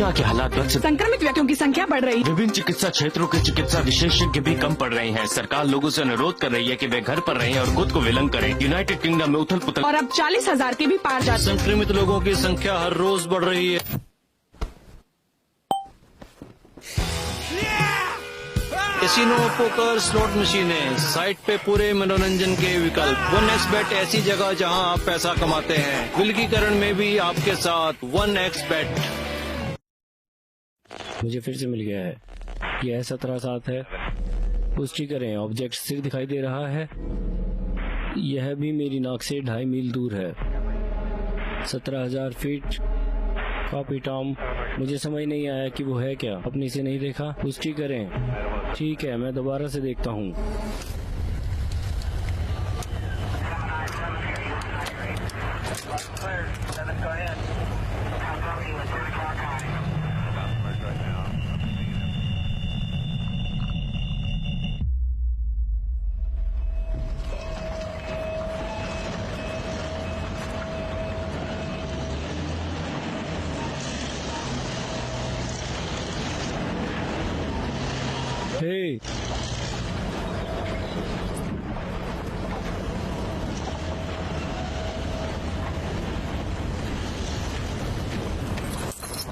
दुनिया के हालात बद से संक्रमित व्यक्तियों की संख्या बढ़ रही है। विभिन्न चिकित्सा क्षेत्रों के चिकित्सा विशेषज्ञ भी कम पड़ रहे हैं। सरकार लोगों से अनुरोध कर रही है कि वे घर पर रहें और खुद को विलंब करें। यूनाइटेड किंगडम में उथल पुथल और अब 40,000 के भी पार जा संक्रमित लोगों की संख्या हर रोज बढ़ रही है। कैसीनो, पोकर, स्लॉट मशीनें, साइट पे पूरे मनोरंजन के विकल्प। 1xBet ऐसी जगह जहां आप पैसा कमाते हैं। विलगीकरण में भी आपके साथ 1xBet। मुझे फिर से मिल गया है। यह 17/7 है। पुष्टि करें, ऑब्जेक्ट स्थिर दिखाई दे रहा है। यह भी मेरी नाक से 2.5 मील दूर है। 17,000 फीट। Copy Tom. मुझे समझ नहीं आया कि वो है क्या। अपने से नहीं देखा। पुष्टि करें। ठीक है, मैं दोबारा से देखता हूँ। हे,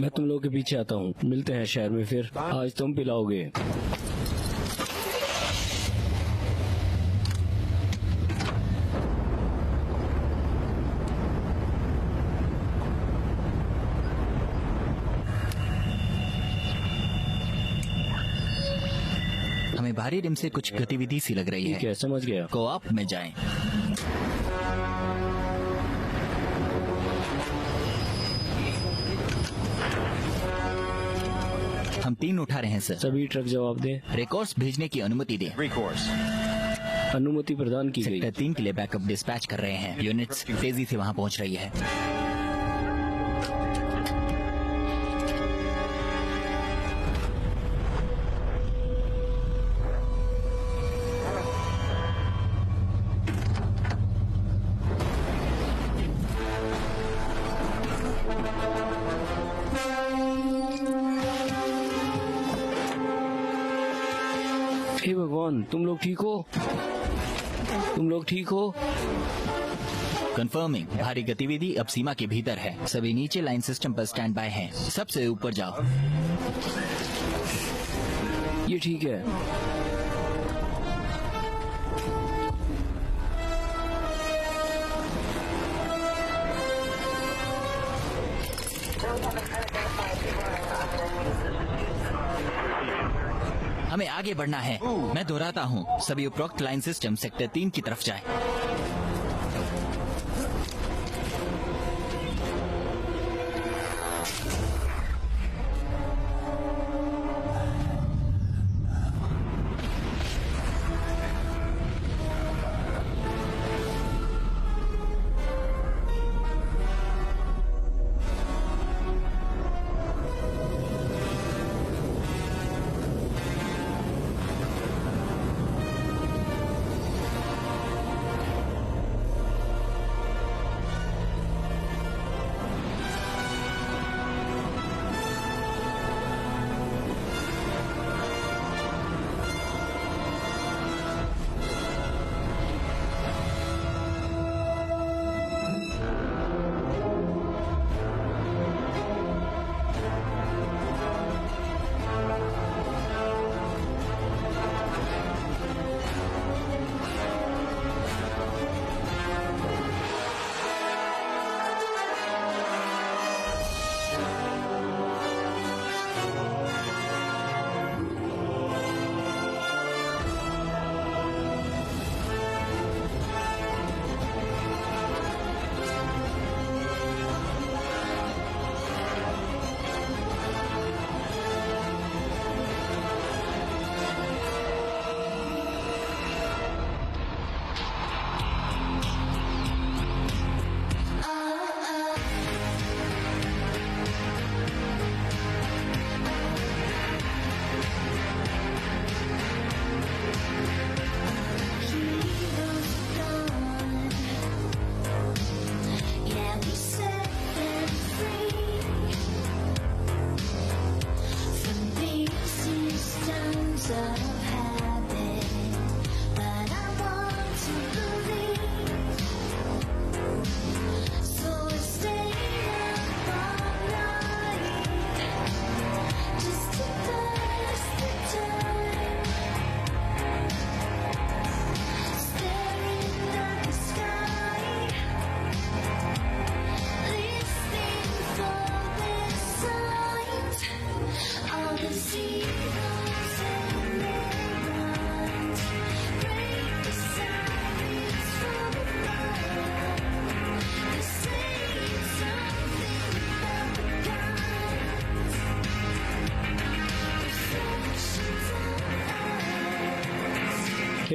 मैं तुम लोगों के पीछे आता हूँ। मिलते हैं शहर में फिर। आज तुम पिलाओगे। हमें बाहरी रिम से कुछ गतिविधि सी लग रही ठीक है। है, समझ गया। कोऑप में जाएं। हम 3 उठा रहे हैं सर। सभी ट्रक जवाब दें। रिकॉर्ड्स भेजने की अनुमति दें। अनुमति प्रदान की गई। सेक्टर 3 के लिए बैकअप डिस्पैच कर रहे हैं। यूनिट्स तेजी से वहां पहुंच रही है। हे भगवान, तुम लोग ठीक हो? तुम लोग ठीक हो? कंफर्मिंग, भारी गतिविधि अब सीमा के भीतर है। सभी नीचे लाइन सिस्टम पर स्टैंड बाय हैं। सबसे ऊपर जाओ। ये ठीक है। हमें आगे बढ़ना है। मैं दोहराता हूँ, सभी उपरोक्त लाइन सिस्टम सेक्टर 3 की तरफ जाएं।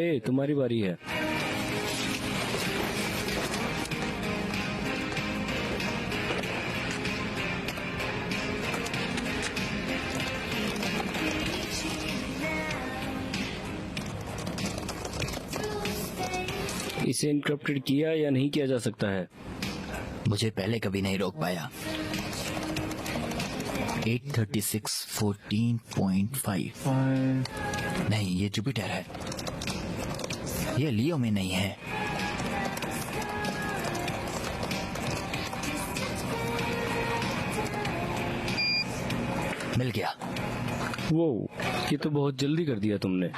हे, तुम्हारी बारी है। इसे इनक्रप्टेड किया या नहीं किया जा सकता है? मुझे पहले कभी नहीं रोक पाया। 836 14.5 नहीं, ये जुपिटर है, ये लियो में नहीं है। मिल गया। वो, ये तो बहुत जल्दी कर दिया तुमने।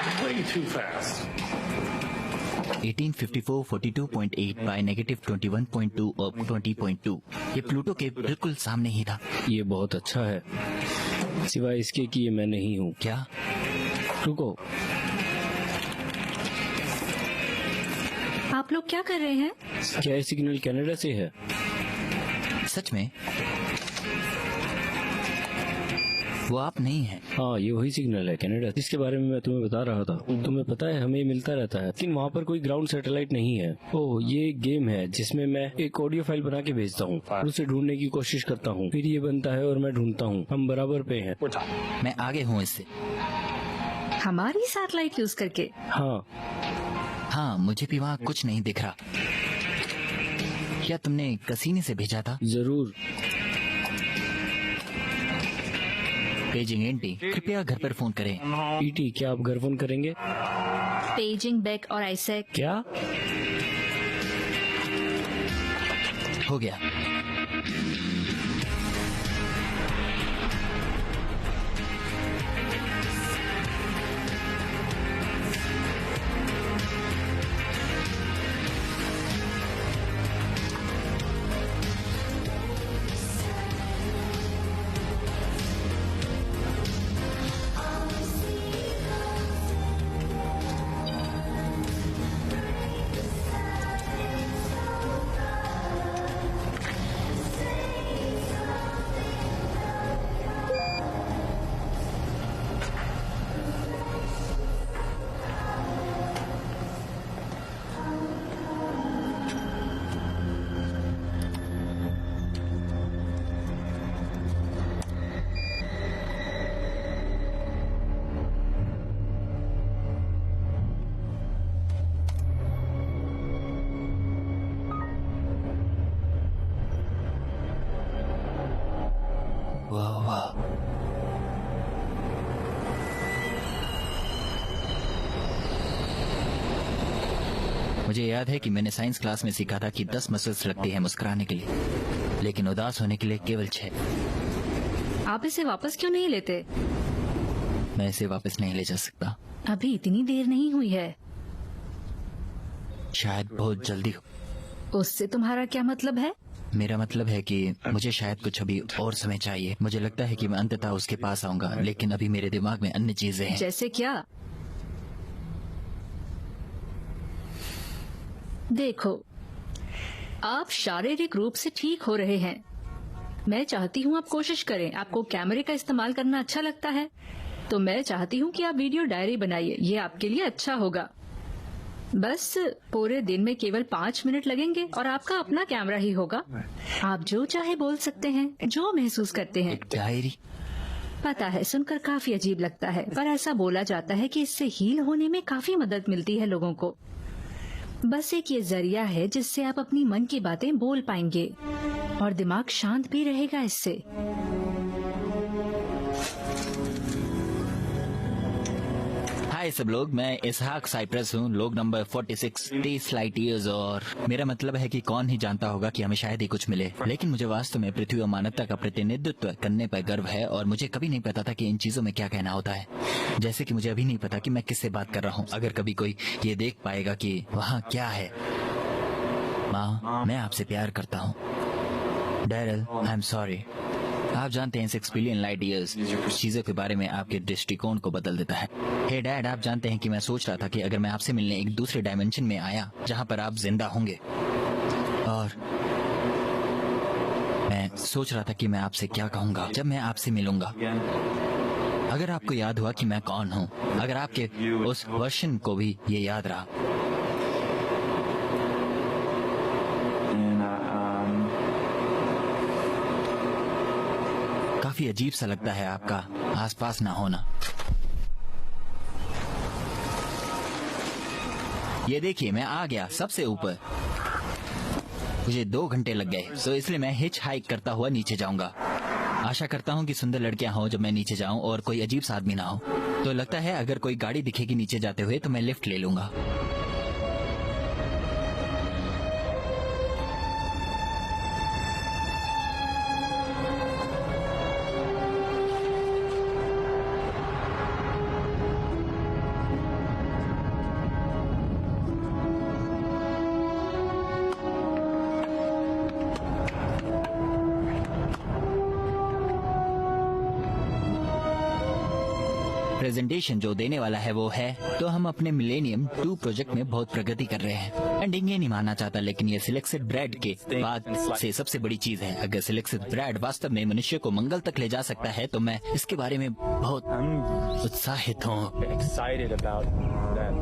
1854 42.8 बाय नेगेटिव 21.2 और 20.2। ये प्लूटो के बिल्कुल सामने ही था। ये बहुत अच्छा है, सिवाय इसके कि ये मैं नहीं हूँ। क्या? रुको, आप लोग क्या कर रहे हैं? क्या ये सिग्नल कनाडा से है? सच में? वो आप नहीं हैं। हाँ, ये वही सिग्नल है कनाडा, जिसके बारे में मैं तुम्हें बता रहा था। तुम्हें पता है, हमें मिलता रहता है, लेकिन वहाँ पर कोई ग्राउंड सैटेलाइट नहीं है। ओह, ये एक गेम है जिसमें मैं एक ऑडियो फाइल बना के भेजता हूँ और उसे ढूंढने की कोशिश करता हूँ, फिर ये बनता है और मैं ढूंढता हूँ। हम बराबर पे हैं। मैं आगे हूँ इससे। हमारी सैटेलाइट यूज करके? हाँ, मुझे भी वहाँ कुछ नहीं दिख रहा। क्या तुमने कसीने से भेजा था? जरूर। पेजिंग एंटी, कृपया घर पर फोन करें। ईटी, क्या आप घर फोन करेंगे? पेजिंग बेक और आइसैक। क्या? हो गया। वाह वाह, मुझे याद है कि मैंने साइंस क्लास में सीखा था कि 10 मसल्स लगती हैं मुस्कुराने के लिए, लेकिन उदास होने के लिए केवल 6। आप इसे वापस क्यों नहीं लेते? मैं इसे वापस नहीं ले जा सकता। अभी इतनी देर नहीं हुई है। शायद बहुत जल्दी हो। उससे तुम्हारा क्या मतलब है? मेरा मतलब है कि मुझे शायद कुछ अभी और समय चाहिए। मुझे लगता है कि मैं अंततः उसके पास आऊंगा, लेकिन अभी मेरे दिमाग में अन्य चीजें हैं। जैसे क्या? देखो, आप शारीरिक रूप से ठीक हो रहे हैं। मैं चाहती हूँ आप कोशिश करें। आपको कैमरे का इस्तेमाल करना अच्छा लगता है, तो मैं चाहती हूँ कि आप वीडियो डायरी बनाइए। ये आपके लिए अच्छा होगा। बस पूरे दिन में केवल 5 मिनट लगेंगे और आपका अपना कैमरा ही होगा। आप जो चाहे बोल सकते हैं, जो महसूस करते हैं। एक डायरी? पता है, सुनकर काफी अजीब लगता है, पर ऐसा बोला जाता है कि इससे हील होने में काफी मदद मिलती है लोगों को। बस एक ये जरिया है जिससे आप अपनी मन की बातें बोल पाएंगे और दिमाग शांत भी रहेगा इससे। हाय सब लोग, मैं इसहाक साइप्रस हूँ, लोग नंबर 46, 30 लाइट ईयर्स। और मेरा मतलब है कि कौन ही जानता होगा कि हमें शायद ही कुछ मिले, लेकिन मुझे वास्तव में पृथ्वी और मानवता का प्रतिनिधित्व करने पर गर्व है। और मुझे कभी नहीं पता था कि इन चीजों में क्या कहना होता है। जैसे कि मुझे अभी नहीं पता कि मैं किससे बात कर रहा हूँ। अगर कभी कोई ये देख पाएगा कि वहाँ क्या है। माँ, मैं आपसे प्यार करता हूँ। Daryl, I am sorry. आप जानते हैं 6 बिलियन लाइट ईयर्स चीजों के बारे में आपके दृष्टिकोण को बदल देता है। हे डैड, आप जानते हैं कि मैं सोच रहा था कि अगर मैं आपसे मिलने एक दूसरे डायमेंशन में आया जहाँ पर आप जिंदा होंगे, और मैं सोच रहा था कि मैं आपसे क्या कहूँगा जब मैं आपसे मिलूंगा। अगर आपको याद हुआ कि मैं कौन हूँ, अगर आपके उस वर्षन को भी ये याद रहा। काफी अजीब सा लगता है आपका आसपास ना होना। ये देखिए, मैं आ गया सबसे ऊपर। मुझे 2 घंटे लग गए, तो इसलिए मैं हिच हाइक करता हुआ नीचे जाऊंगा। आशा करता हूँ कि सुंदर लड़कियां हों जब मैं नीचे जाऊं और कोई अजीब सा आदमी ना हो। तो लगता है अगर कोई गाड़ी दिखेगी नीचे जाते हुए तो मैं लिफ्ट ले लूंगा। प्रेजेंटेशन जो देने वाला है वो है, तो हम अपने मिलेनियम 2 प्रोजेक्ट में बहुत प्रगति कर रहे हैं। एंडिंग ये नहीं मानना चाहता, लेकिन ये सिलेक्टेड ब्रैड के बाद से सबसे बड़ी चीज है। अगर सिलेक्टेड ब्रैड वास्तव में मनुष्य को मंगल तक ले जा सकता है तो मैं इसके बारे में बहुत उत्साहित हूँ। excited about that.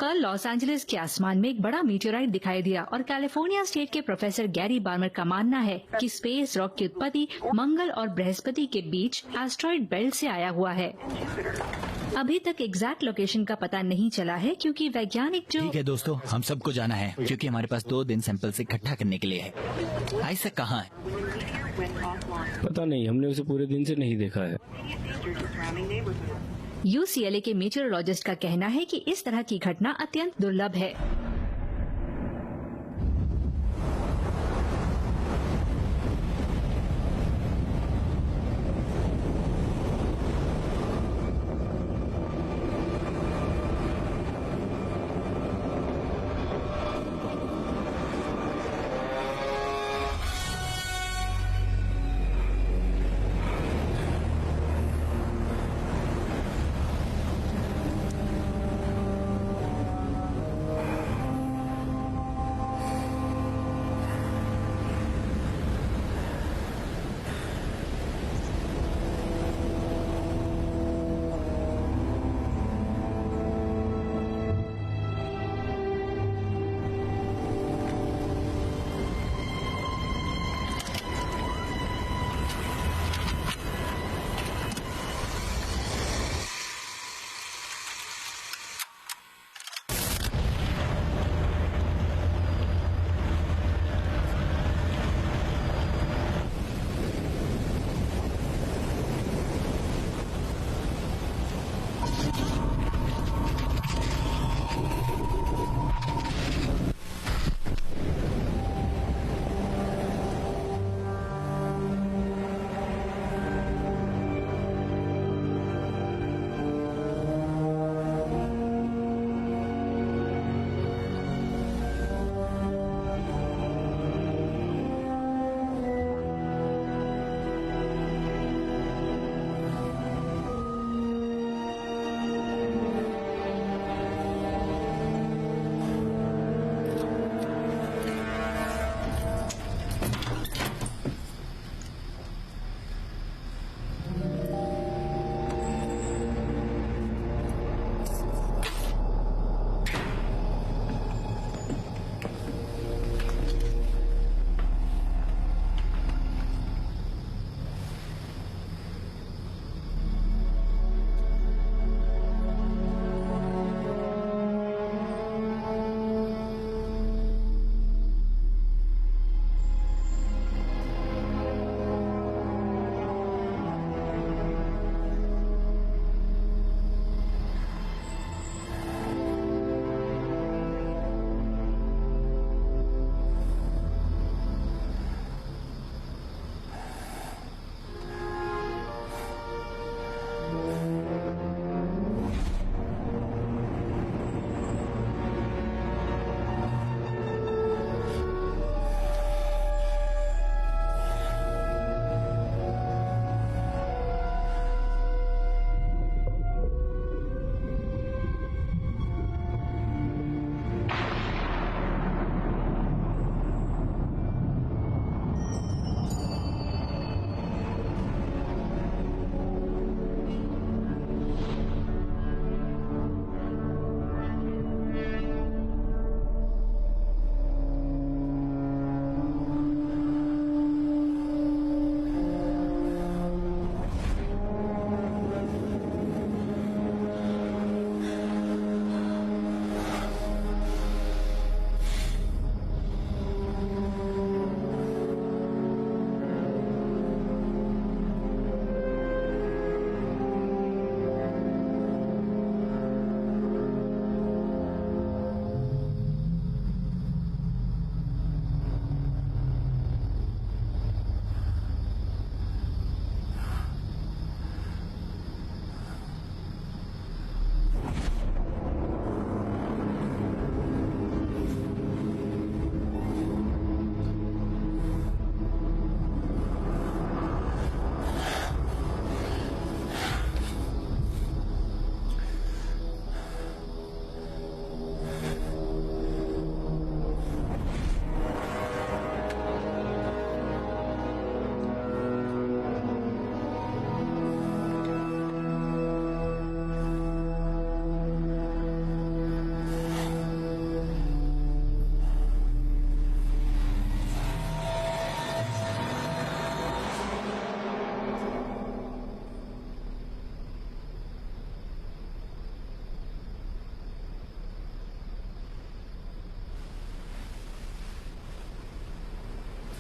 कल लॉस एंजलिस के आसमान में एक बड़ा मीटेराइट दिखाई दिया और कैलिफोर्निया स्टेट के प्रोफेसर गैरी बार्मर का मानना है कि स्पेस रॉक की उत्पत्ति मंगल और बृहस्पति के बीच एस्ट्रॉइड बेल्ट से आया हुआ है। अभी तक एग्जैक्ट लोकेशन का पता नहीं चला है क्योंकि वैज्ञानिक जो ठीक है दोस्तों, हम सबको जाना है क्योंकि हमारे पास 2 दिन सैंपल्स इकट्ठा करने के लिए है। आइसैक कहाँ है? पता नहीं, हमने उसे पूरे दिन से नहीं देखा है। UCLA के मीटेरोलॉजिस्ट का कहना है कि इस तरह की घटना अत्यंत दुर्लभ है।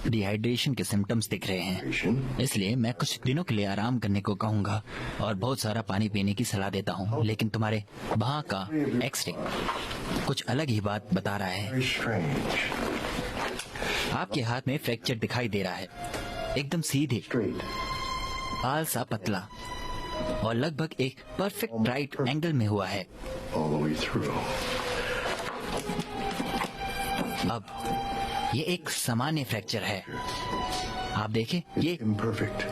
डिहाइड्रेशन के सिम्टम्स दिख रहे हैं, इसलिए मैं कुछ दिनों के लिए आराम करने को कहूँगा और बहुत सारा पानी पीने की सलाह देता हूँ। लेकिन तुम्हारे बाह का एक्सरे कुछ अलग ही बात बता रहा है। Very strange. आपके हाथ में फ्रैक्चर दिखाई दे रहा है, एकदम सीधे, Straight. बाल सा पतला और लगभग एक परफेक्ट राइट एंगल में हुआ है। All the way through. अब ये एक सामान्य फ्रैक्चर है। आप देखें, ये Imperfect.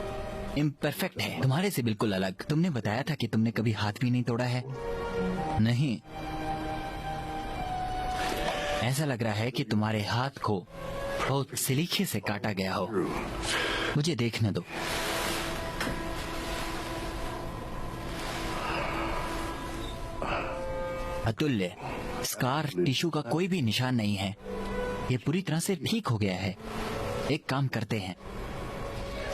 इम्परफेक्ट है, तुम्हारे से बिल्कुल अलग। तुमने बताया था कि तुमने कभी हाथ भी नहीं तोड़ा है। नहीं, ऐसा लग रहा है कि तुम्हारे हाथ को बहुत सलीके से काटा गया हो। मुझे देखने दो। अतुल्य, स्कार टिश्यू का कोई भी निशान नहीं है। ये पूरी तरह से ठीक हो गया है। एक काम करते हैं,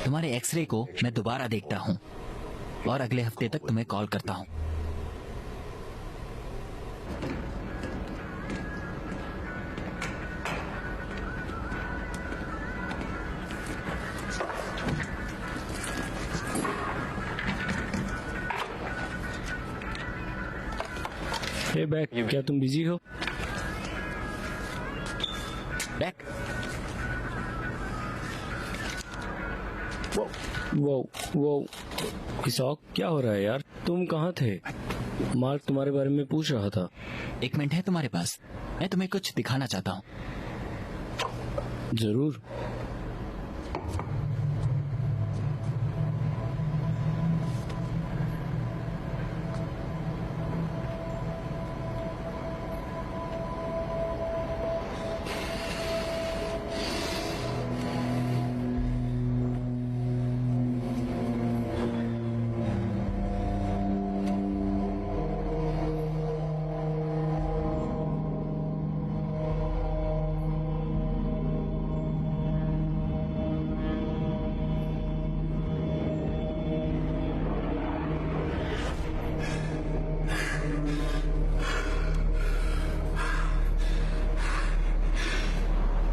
तुम्हारे एक्सरे को मैं दोबारा देखता हूँ और अगले हफ्ते तक तुम्हें कॉल करता हूँ। हे बैक, क्या तुम बिजी हो? बैक, वो इसॉक, क्या हो रहा है यार? तुम कहाँ थे? मार्क तुम्हारे बारे में पूछ रहा था। एक मिनट है तुम्हारे पास? मैं तुम्हें कुछ दिखाना चाहता हूँ। जरूर।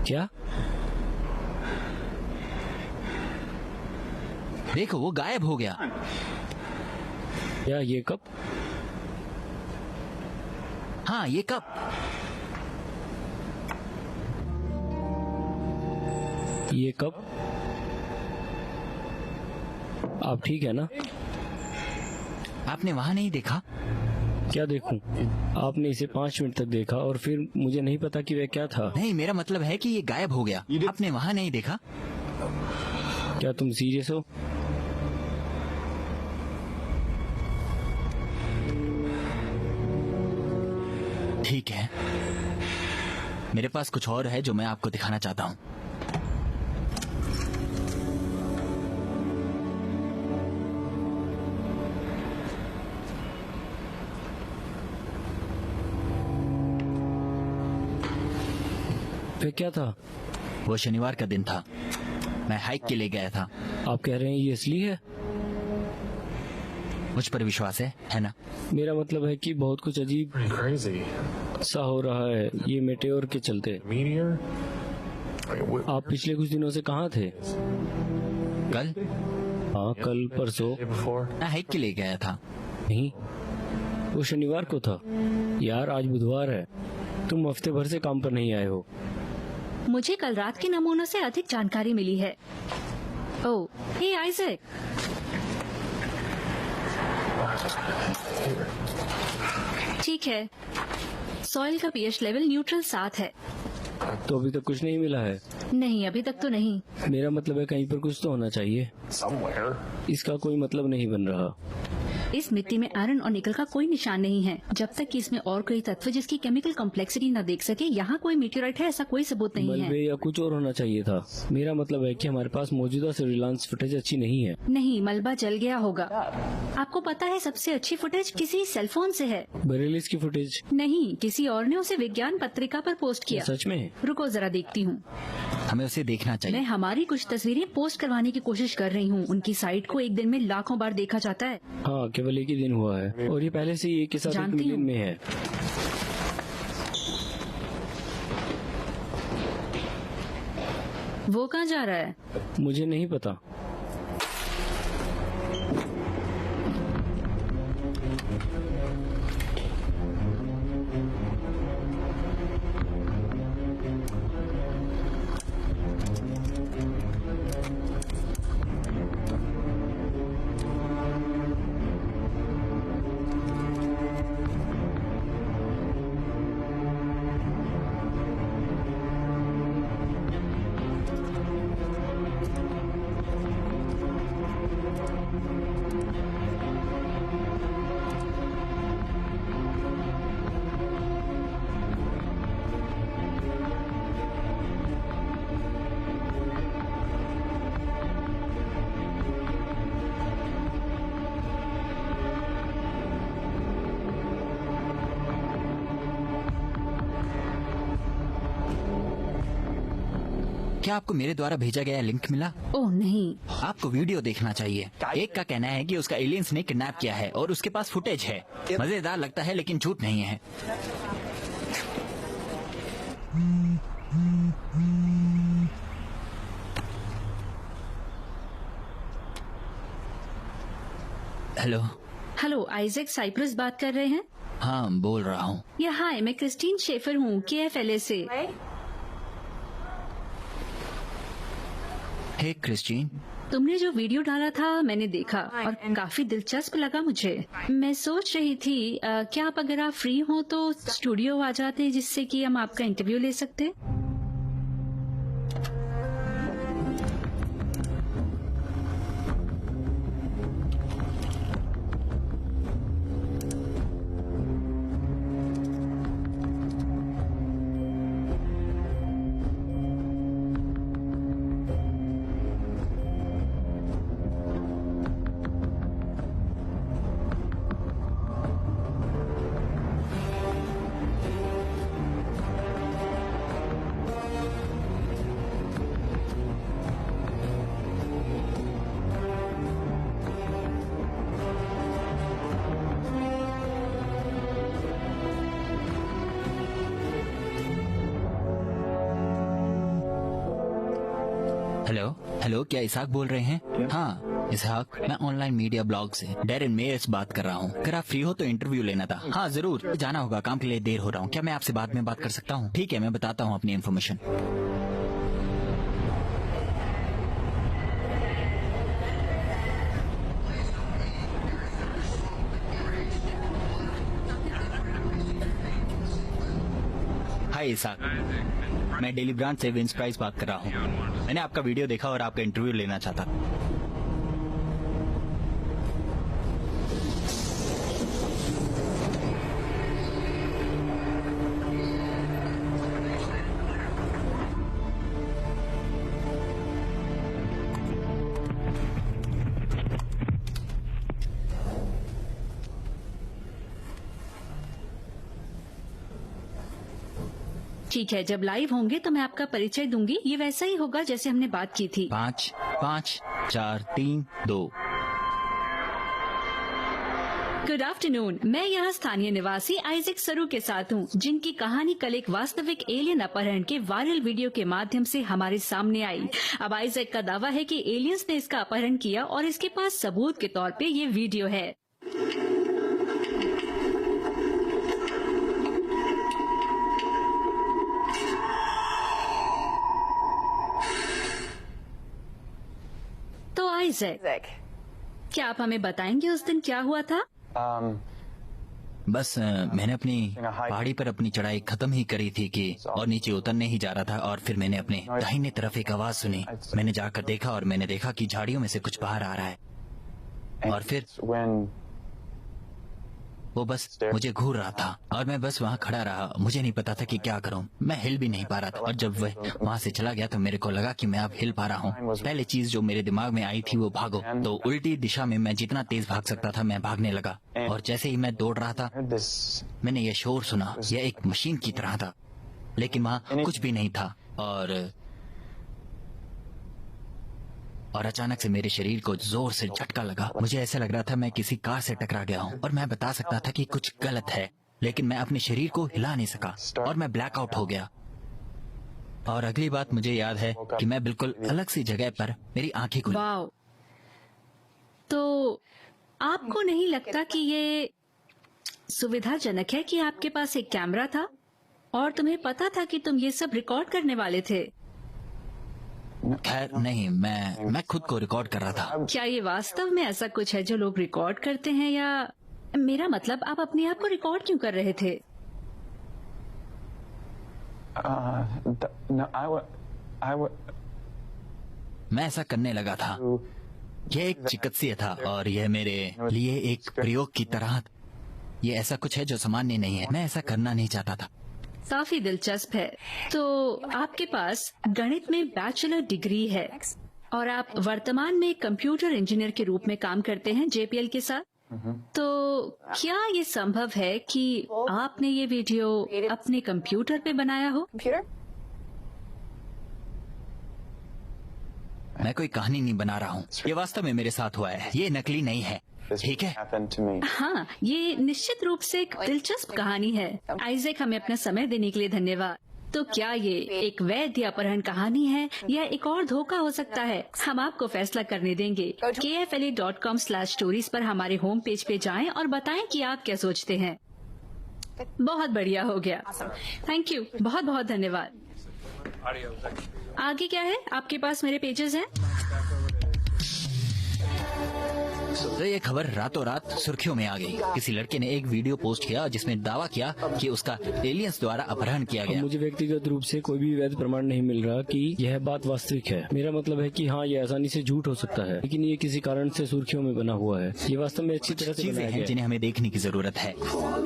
क्या? देखो, वो गायब हो गया। क्या ये कप? हाँ, ये कप। ये कप? आप ठीक है ना? आपने वहाँ नहीं देखा? क्या देखूं? आपने इसे 5 मिनट तक देखा और फिर मुझे नहीं पता कि वह क्या था। नहीं, मेरा मतलब है कि ये गायब हो गया। आपने वहाँ नहीं देखा? क्या तुम सीरियस हो? ठीक है, मेरे पास कुछ और है जो मैं आपको दिखाना चाहता हूँ। फिर क्या था? वो शनिवार का दिन था, मैं हाइक के लिए गया था। आप कह रहे हैं ये असली है? मुझ पर विश्वास है ना? मेरा मतलब है कि बहुत कुछ अजीब Pretty crazy. सा हो रहा है ये मेटेओर के चलते। Meteor? Wait, आप पिछले कुछ दिनों से कहाँ थे? कल हाँ, कल परसों। day before? मैं हाइक के लिए गया था। नहीं, वो शनिवार को था। यार, आज बुधवार है। तुम हफ्ते भर से काम पर नहीं आए हो। मुझे कल रात के नमूनों से अधिक जानकारी मिली है। ओह, हे आइजैक, ठीक है। सॉइल का पीएच लेवल न्यूट्रल 7 है। तो अभी तक कुछ नहीं मिला है? नहीं, अभी तक तो नहीं। मेरा मतलब है कहीं पर कुछ तो होना चाहिए। Somewhere. इसका कोई मतलब नहीं बन रहा। इस मिट्टी में आयरन और निकल का कोई निशान नहीं है। जब तक कि इसमें और कोई तत्व जिसकी केमिकल कॉम्प्लेक्सिटी न देख सके, यहाँ कोई मीटेराइट है ऐसा कोई सबूत नहीं मलबे है। या कुछ और होना चाहिए था। मेरा मतलब है कि हमारे पास मौजूदा सर्विलांस फुटेज अच्छी नहीं है। नहीं, मलबा जल गया होगा। आपको पता है सबसे अच्छी फुटेज किसी सेलफोन से है। बरेलीज की फुटेज? नहीं, किसी और ने उसे विज्ञान पत्रिका पर पोस्ट किया। सच में? रुको जरा देखती हूँ। हमें उसे देखना मैं चाहिए। हमारी कुछ तस्वीरें पोस्ट करवाने की कोशिश कर रही हूँ। उनकी साइट को एक दिन में लाखों बार देखा जाता है। हाँ, केवल एक ही दिन हुआ है और ये पहले से ही एक के साथ 1 जानती मिलियन हूँ। में है। वो कहाँ जा रहा है? मुझे नहीं पता। क्या आपको मेरे द्वारा भेजा गया लिंक मिला? ओह नहीं। आपको वीडियो देखना चाहिए। एक का कहना है कि उसका एलियंस ने किडनैप किया है और उसके पास फुटेज है। मजेदार लगता है लेकिन झूठ नहीं है। हेलो। हेलो, आइजैक साइप्रस बात कर रहे हैं? हाँ, बोल रहा हूँ। या हाय, मैं क्रिस्टीन शेफर हूँ, KFLA से। हे क्रिस्टीन, तुमने जो वीडियो डाला था मैंने देखा और काफी दिलचस्प लगा मुझे। मैं सोच रही थी क्या आप अगर आप फ्री हो तो स्टूडियो आ जाते जिससे कि हम आपका इंटरव्यू ले सकते। हेलो। हेलो, क्या इसहाक बोल रहे हैं? हाँ इसहाक, मैं ऑनलाइन मीडिया ब्लॉग से डेरिन मेयर्स बात कर रहा हूँ। अगर आप फ्री हो तो इंटरव्यू लेना था। हाँ जरूर, जाना होगा, काम के लिए देर हो रहा हूँ। क्या मैं आपसे बाद में बात कर सकता हूँ? ठीक है, मैं बताता हूँ अपनी इन्फॉर्मेशन। हाय इसहाक, मैं डेली ब्रांड से विंस प्राइस बात कर रहा हूँ। मैंने आपका वीडियो देखा और आपका इंटरव्यू लेना चाहता। ठीक है, जब लाइव होंगे तो मैं आपका परिचय दूंगी। ये वैसा ही होगा जैसे हमने बात की थी। 5 5 4 3 2। गुड आफ्टरनून, मैं यहाँ स्थानीय निवासी आइजैक सरू के साथ हूँ, जिनकी कहानी कल एक वास्तविक एलियन अपहरण के वायरल वीडियो के माध्यम से हमारे सामने आई। अब आइजैक का दावा है कि एलियंस ने इसका अपहरण किया और इसके पास सबूत के तौर पे ये वीडियो है। तो आइजैक, क्या आप हमें बताएंगे उस दिन क्या हुआ था? बस मैंने अपनी पहाड़ी पर अपनी चढ़ाई खत्म ही करी थी कि और नीचे उतरने ही जा रहा था और फिर मैंने अपने दाहिने तरफ एक आवाज सुनी। मैंने जाकर देखा और मैंने देखा कि झाड़ियों में से कुछ बाहर आ रहा है और फिर वो बस मुझे घूर रहा था और मैं बस वहाँ खड़ा रहा। मुझे नहीं पता था कि क्या करूँ, मैं हिल भी नहीं पा रहा था। और जब वह वहाँ से चला गया तो मेरे को लगा कि मैं अब हिल पा रहा हूँ। पहली चीज जो मेरे दिमाग में आई थी वो भागो। तो उल्टी दिशा में मैं जितना तेज भाग सकता था मैं भागने लगा और जैसे ही मैं दौड़ रहा था मैंने ये शोर सुना। यह एक मशीन की तरह था लेकिन वहाँ कुछ भी नहीं था और अचानक से मेरे शरीर को जोर से झटका लगा। मुझे ऐसा लग रहा था मैं किसी कार से टकरा गया हूँ और मैं बता सकता था कि कुछ गलत है लेकिन मैं अपने शरीर को हिला नहीं सका और मैं ब्लैकआउट हो गया। और अगली बात मुझे याद है कि मैं बिल्कुल अलग सी जगह पर मेरी आंखें खुली। वाओ, तो आपको नहीं लगता कि ये सुविधाजनक है कि आपके पास एक कैमरा था और तुम्हें पता था कि तुम ये सब रिकॉर्ड करने वाले थे? खैर नहीं, मैं खुद को रिकॉर्ड कर रहा था। क्या ये वास्तव में ऐसा कुछ है जो लोग रिकॉर्ड करते हैं, या मेरा मतलब आप अपने आप को रिकॉर्ड क्यों कर रहे थे? No, I would. मैं ऐसा करने लगा था। यह एक चिकित्सीय था और यह मेरे लिए एक प्रयोग की तरह था। ये ऐसा कुछ है जो सामान्य नहीं है। मैं ऐसा करना नहीं चाहता था। काफी दिलचस्प है। तो आपके पास गणित में बैचलर डिग्री है और आप वर्तमान में कंप्यूटर इंजीनियर के रूप में काम करते हैं JPL के साथ। तो क्या ये संभव है कि आपने ये वीडियो अपने कंप्यूटर पे बनाया हो? मैं कोई कहानी नहीं बना रहा हूँ। ये वास्तव में मेरे साथ हुआ है। ये नकली नहीं है, ठीक है? Happened to me. हाँ, ये निश्चित रूप से एक दिलचस्प कहानी है। आइजैक, हमें अपना समय देने के लिए धन्यवाद। तो क्या ये एक वैध अपहरण कहानी है या एक और धोखा हो सकता है? हम आपको फैसला करने देंगे। kfla.com/stories पर हमारे होम पेज पे जाएं और बताएं कि आप क्या सोचते हैं। बहुत बढ़िया हो गया, थैंक यू, बहुत बहुत धन्यवाद। आगे क्या है? आपके पास मेरे पेजेस हैं। तो ये खबर रातों रात सुर्खियों में आ गई। किसी लड़के ने एक वीडियो पोस्ट किया जिसमें दावा किया कि उसका एलियंस द्वारा अपहरण किया गया। मुझे व्यक्तिगत रूप से कोई भी वैध प्रमाण नहीं मिल रहा कि यह बात वास्तविक है। मेरा मतलब है कि हाँ, ये आसानी से झूठ हो सकता है, लेकिन ये किसी कारण से सुर्खियों में बना हुआ है। ये वास्तव में अच्छी तरह से चीजें बनाया हैं गया है। जिन्हें हमें देखने की जरूरत है।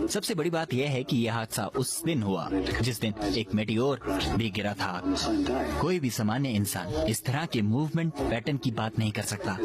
सबसे बड़ी बात यह है कि यह हादसा उस दिन हुआ जिस दिन एक मेटियोर भी गिरा था। कोई भी सामान्य इंसान इस तरह के मूवमेंट पैटर्न की बात नहीं कर सकता।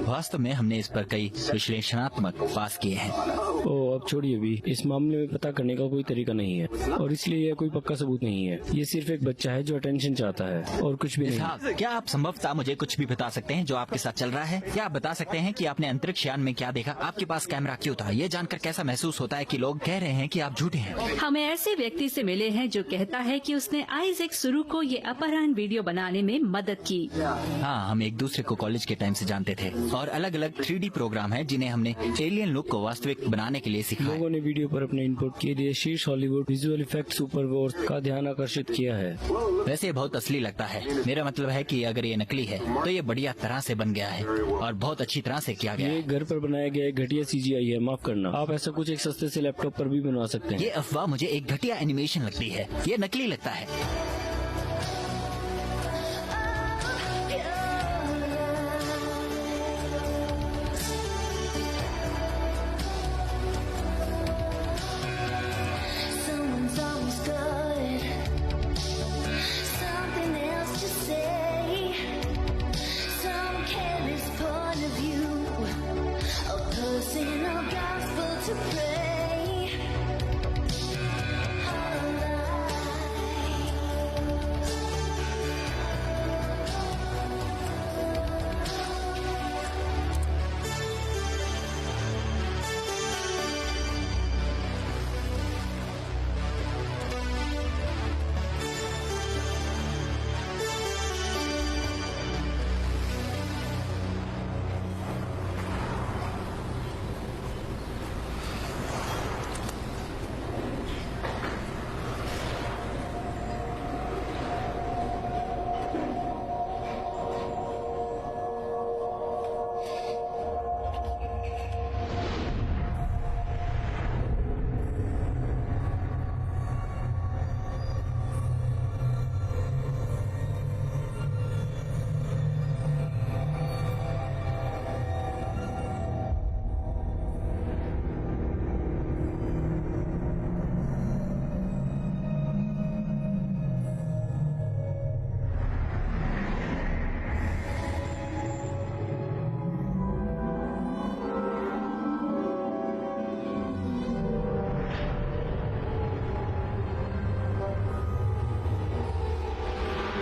वास्तव में हमने इस पर कई विश्लेषणात्मक पास किए हैं। ओह, अब छोड़िए भी, इस मामले में पता करने का कोई तरीका नहीं है और इसलिए यह कोई पक्का सबूत नहीं है। ये सिर्फ एक बच्चा है जो अटेंशन चाहता है और कुछ भी नहीं। हाँ, क्या आप संभवतः मुझे कुछ भी बता सकते हैं जो आपके साथ चल रहा है? क्या आप बता सकते हैं कि आपने अंतरिक्ष यान में क्या देखा? आपके पास कैमरा क्यों था? ये जानकर कैसा महसूस होता है कि लोग कह रहे हैं कि आप झूठे हैं? हमें ऐसे व्यक्ति से मिले हैं जो कहता है कि उसने आइजैक सुरू को ये अपहरण वीडियो बनाने में मदद की। हाँ, हम एक दूसरे को कॉलेज के टाइम से जानते थे और अलग अलग 3D प्रोग्राम हैं जिन्हें हमने एलियन लुक को वास्तविक बनाने के लिए सिखाया। लोगों ने वीडियो पर अपने इनपुट के लिए शीर्ष हॉलीवुड विजुअल इफेक्ट सुपरवॉर्स का ध्यान आकर्षित किया है। वैसे ये बहुत असली लगता है। मेरा मतलब है कि अगर ये नकली है तो ये बढ़िया तरह से बन गया है और बहुत अच्छी तरह से किया गया ये है। घर पर बनाया गया एक घटिया CGI है, माफ करना। आप ऐसा कुछ एक सस्ते से लैपटॉप पर भी बना सकते हैं। ये अफवाह मुझे एक घटिया एनिमेशन लगती है। ये नकली लगता है। Someone's always got something else to say, some careless point of view, a personal gospel to pray.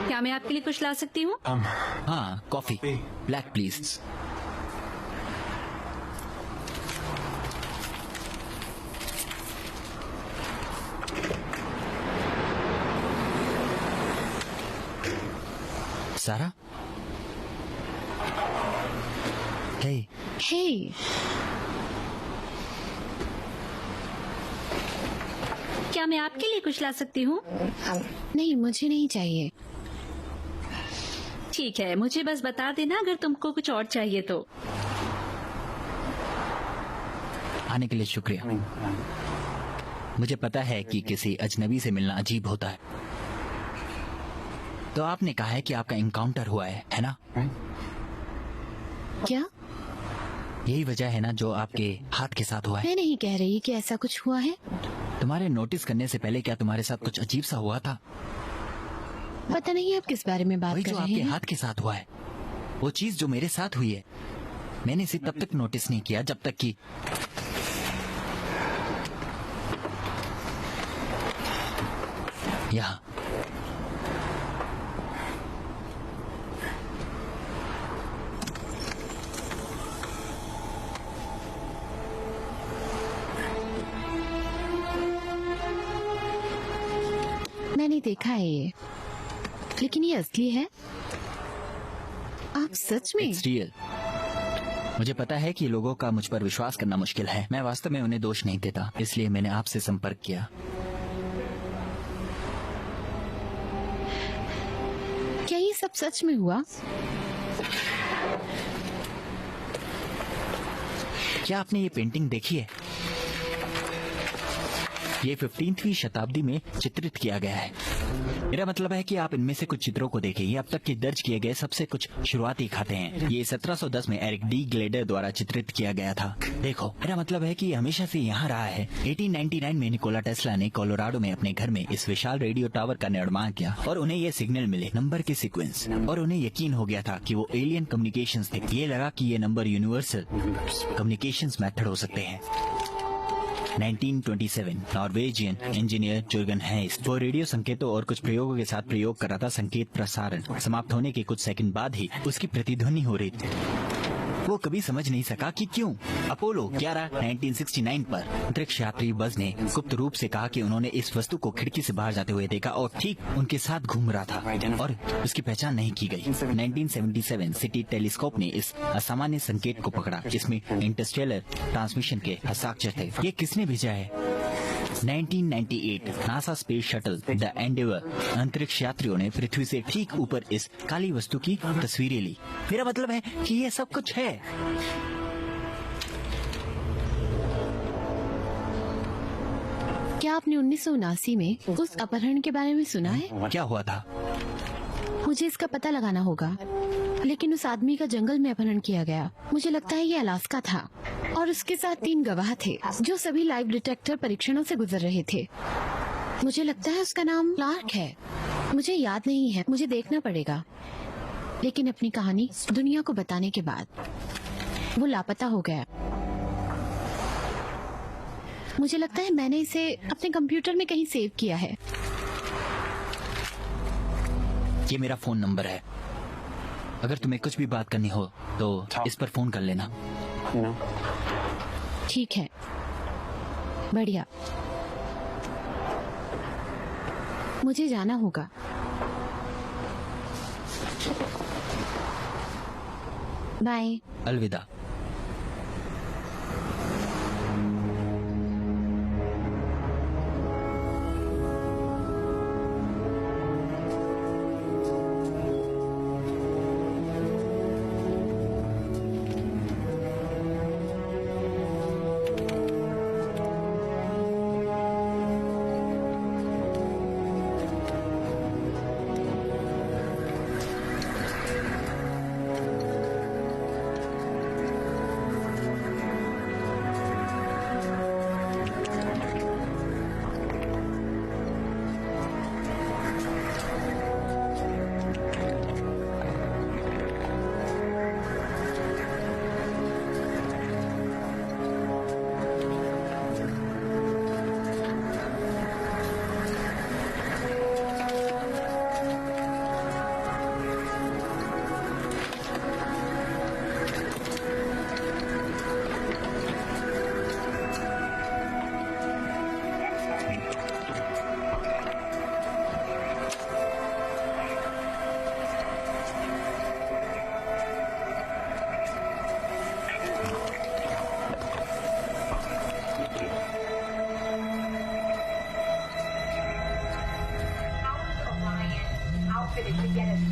क्या मैं आपके लिए कुछ ला सकती हूँ? हाँ, कॉफी ब्लैक प्लीज। सारा, हे, हे, क्या मैं आपके लिए कुछ ला सकती हूँ? नहीं मुझे नहीं चाहिए। ठीक है, मुझे बस बता देना अगर तुमको कुछ और चाहिए तो। आने के लिए शुक्रिया। मुझे पता है कि किसी अजनबी से मिलना अजीब होता है। तो आपने कहा है कि आपका इनकाउंटर हुआ है ना? क्या? यही वजह है ना जो आपके हाथ के साथ हुआ है? मैं नहीं कह रही कि ऐसा कुछ हुआ है। तुम्हारे नोटिस करने से पहले क्या तुम्हारे साथ कुछ अजीब सा हुआ था? पता नहीं आप किस बारे में बात वही कर जो रहे आपके हैं। हाथ के साथ हुआ है, वो चीज जो मेरे साथ हुई है। मैंने इसे तब तक नोटिस नहीं किया जब तक कि यहाँ मैंने देखा है ये, लेकिन ये असली है? आप सच में? It's real. मुझे पता है कि लोगों का मुझ पर विश्वास करना मुश्किल है। मैं वास्तव में उन्हें दोष नहीं देता, इसलिए मैंने आपसे संपर्क किया। क्या ये सब सच में हुआ? क्या आपने ये पेंटिंग देखी है? ये 15वीं शताब्दी में चित्रित किया गया है। मेरा मतलब है कि आप इनमें से कुछ चित्रों को देखें। ये अब तक के दर्ज किए गए सबसे कुछ शुरुआती खाते हैं। ये 1710 में एरिक डी ग्लेडर द्वारा चित्रित किया गया था। देखो, मेरा मतलब है कि ये हमेशा से यहाँ रहा है। 1899 में निकोला टेस्ला ने कोलोराडो में अपने घर में इस विशाल रेडियो टावर का निर्माण किया और उन्हें ये सिग्नल मिले, नंबर के सीक्वेंस, और उन्हें यकीन हो गया था कि वो एलियन कम्युनिकेशंस थे। ये लगा कि ये नंबर यूनिवर्सल कम्युनिकेशंस मेथड हो सकते हैं। 1927 नॉर्वेजियन इंजीनियर जुर्गन हैस्ट वो रेडियो संकेतों और कुछ प्रयोगों के साथ प्रयोग कर रहा था। संकेत प्रसारण समाप्त होने के कुछ सेकंड बाद ही उसकी प्रतिध्वनि हो रही थी। वो कभी समझ नहीं सका कि क्यों। अपोलो 11 1969 पर अंतरिक्ष यात्री बज ने गुप्त रूप से कहा कि उन्होंने इस वस्तु को खिड़की से बाहर जाते हुए देखा और ठीक उनके साथ घूम रहा था और उसकी पहचान नहीं की गई। 1977 सिटी टेलीस्कोप ने इस असामान्य संकेत को पकड़ा। इसमें इंटरस्टेलर ट्रांसमिशन के हस्ताक्षर थे। ये किसने भेजा है? 1998 NASA space shuttle the Endeavour अंतरिक्ष यात्रियों ने पृथ्वी से ठीक ऊपर इस काली वस्तु की तस्वीरें ली। मेरा मतलब है कि ये सब कुछ है। क्या आपने 1979 में उस अपहरण के बारे में सुना है? क्या हुआ था? मुझे इसका पता लगाना होगा, लेकिन उस आदमी का जंगल में अपहरण किया गया। मुझे लगता है ये अलास्का था और उसके साथ 3 गवाह थे जो सभी लाइव डिटेक्टर परीक्षणों से गुजर रहे थे। मुझे लगता है उसका नाम क्लार्क है। मुझे याद नहीं है, मुझे देखना पड़ेगा। लेकिन अपनी कहानी दुनिया को बताने के बाद वो लापता हो गया। मुझे लगता है मैंने इसे अपने कंप्यूटर में कहीं सेव किया है। ये मेरा फोन नंबर है। अगर तुम्हें कुछ भी बात करनी हो तो इस पर फोन कर लेना। ठीक है, बढ़िया। मुझे जाना होगा। बाय। अलविदा।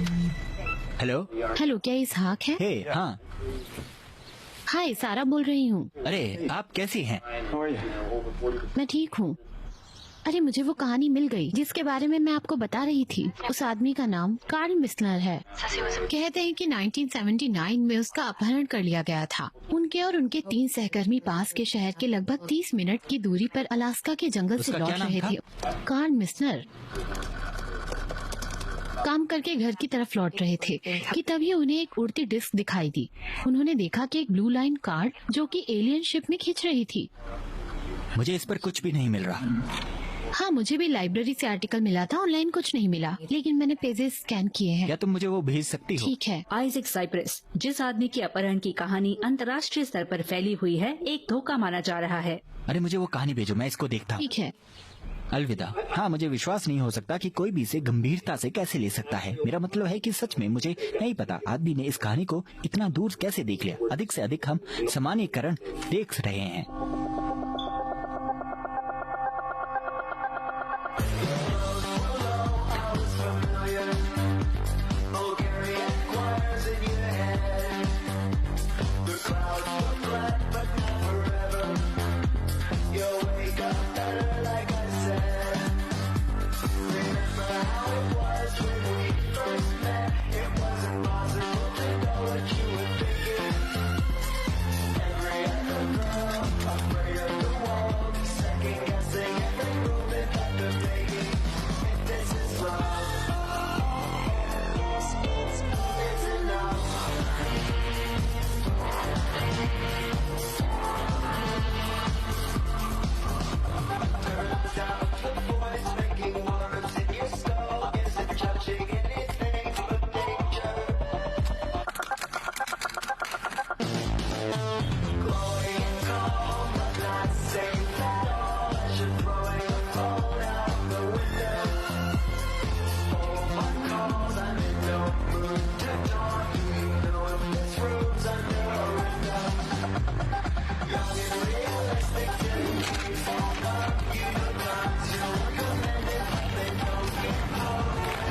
हेलो। हेलो, क्या इसहाक है? हे, हाँ। हाय, सारा बोल रही हूँ। अरे, आप कैसी हैं? मैं ठीक हूँ। अरे, मुझे वो कहानी मिल गई जिसके बारे में मैं आपको बता रही थी। उस आदमी का नाम कार्ल मिस्नर है। कहते हैं कि 1979 में उसका अपहरण कर लिया गया था। उनके और उनके 3 सहकर्मी पास के शहर के लगभग 30 मिनट की दूरी पर अलास्का के जंगल से उसका लौट क्या नाम रहे था? थे। कार्ल मिस्नर काम करके घर की तरफ लौट रहे थे कि तभी उन्हें एक उड़ती डिस्क दिखाई दी। उन्होंने देखा कि एक ब्लू लाइन कार्ड जो कि एलियन शिप में खींच रही थी। मुझे इस पर कुछ भी नहीं मिल रहा। हाँ, मुझे भी लाइब्रेरी से आर्टिकल मिला था, ऑनलाइन कुछ नहीं मिला, लेकिन मैंने पेजेस स्कैन किए हैं। क्या तुम मुझे वो भेज सकती हो? ठीक है। आइजैक साइप्रस, जिस आदमी के अपहरण की कहानी अंतर्राष्ट्रीय स्तर पर फैली हुई है, एक धोखा माना जा रहा है। अरे, मुझे वो कहानी भेजो, मैं इसको देखता हूँ। ठीक है। अलविदा। हाँ, मुझे विश्वास नहीं हो सकता कि कोई भी इसे गंभीरता से कैसे ले सकता है। मेरा मतलब है कि सच में मुझे नहीं पता आदमी ने इस कहानी को इतना दूर कैसे देख लिया। अधिक से अधिक हम सामान्यीकरण देख रहे हैं।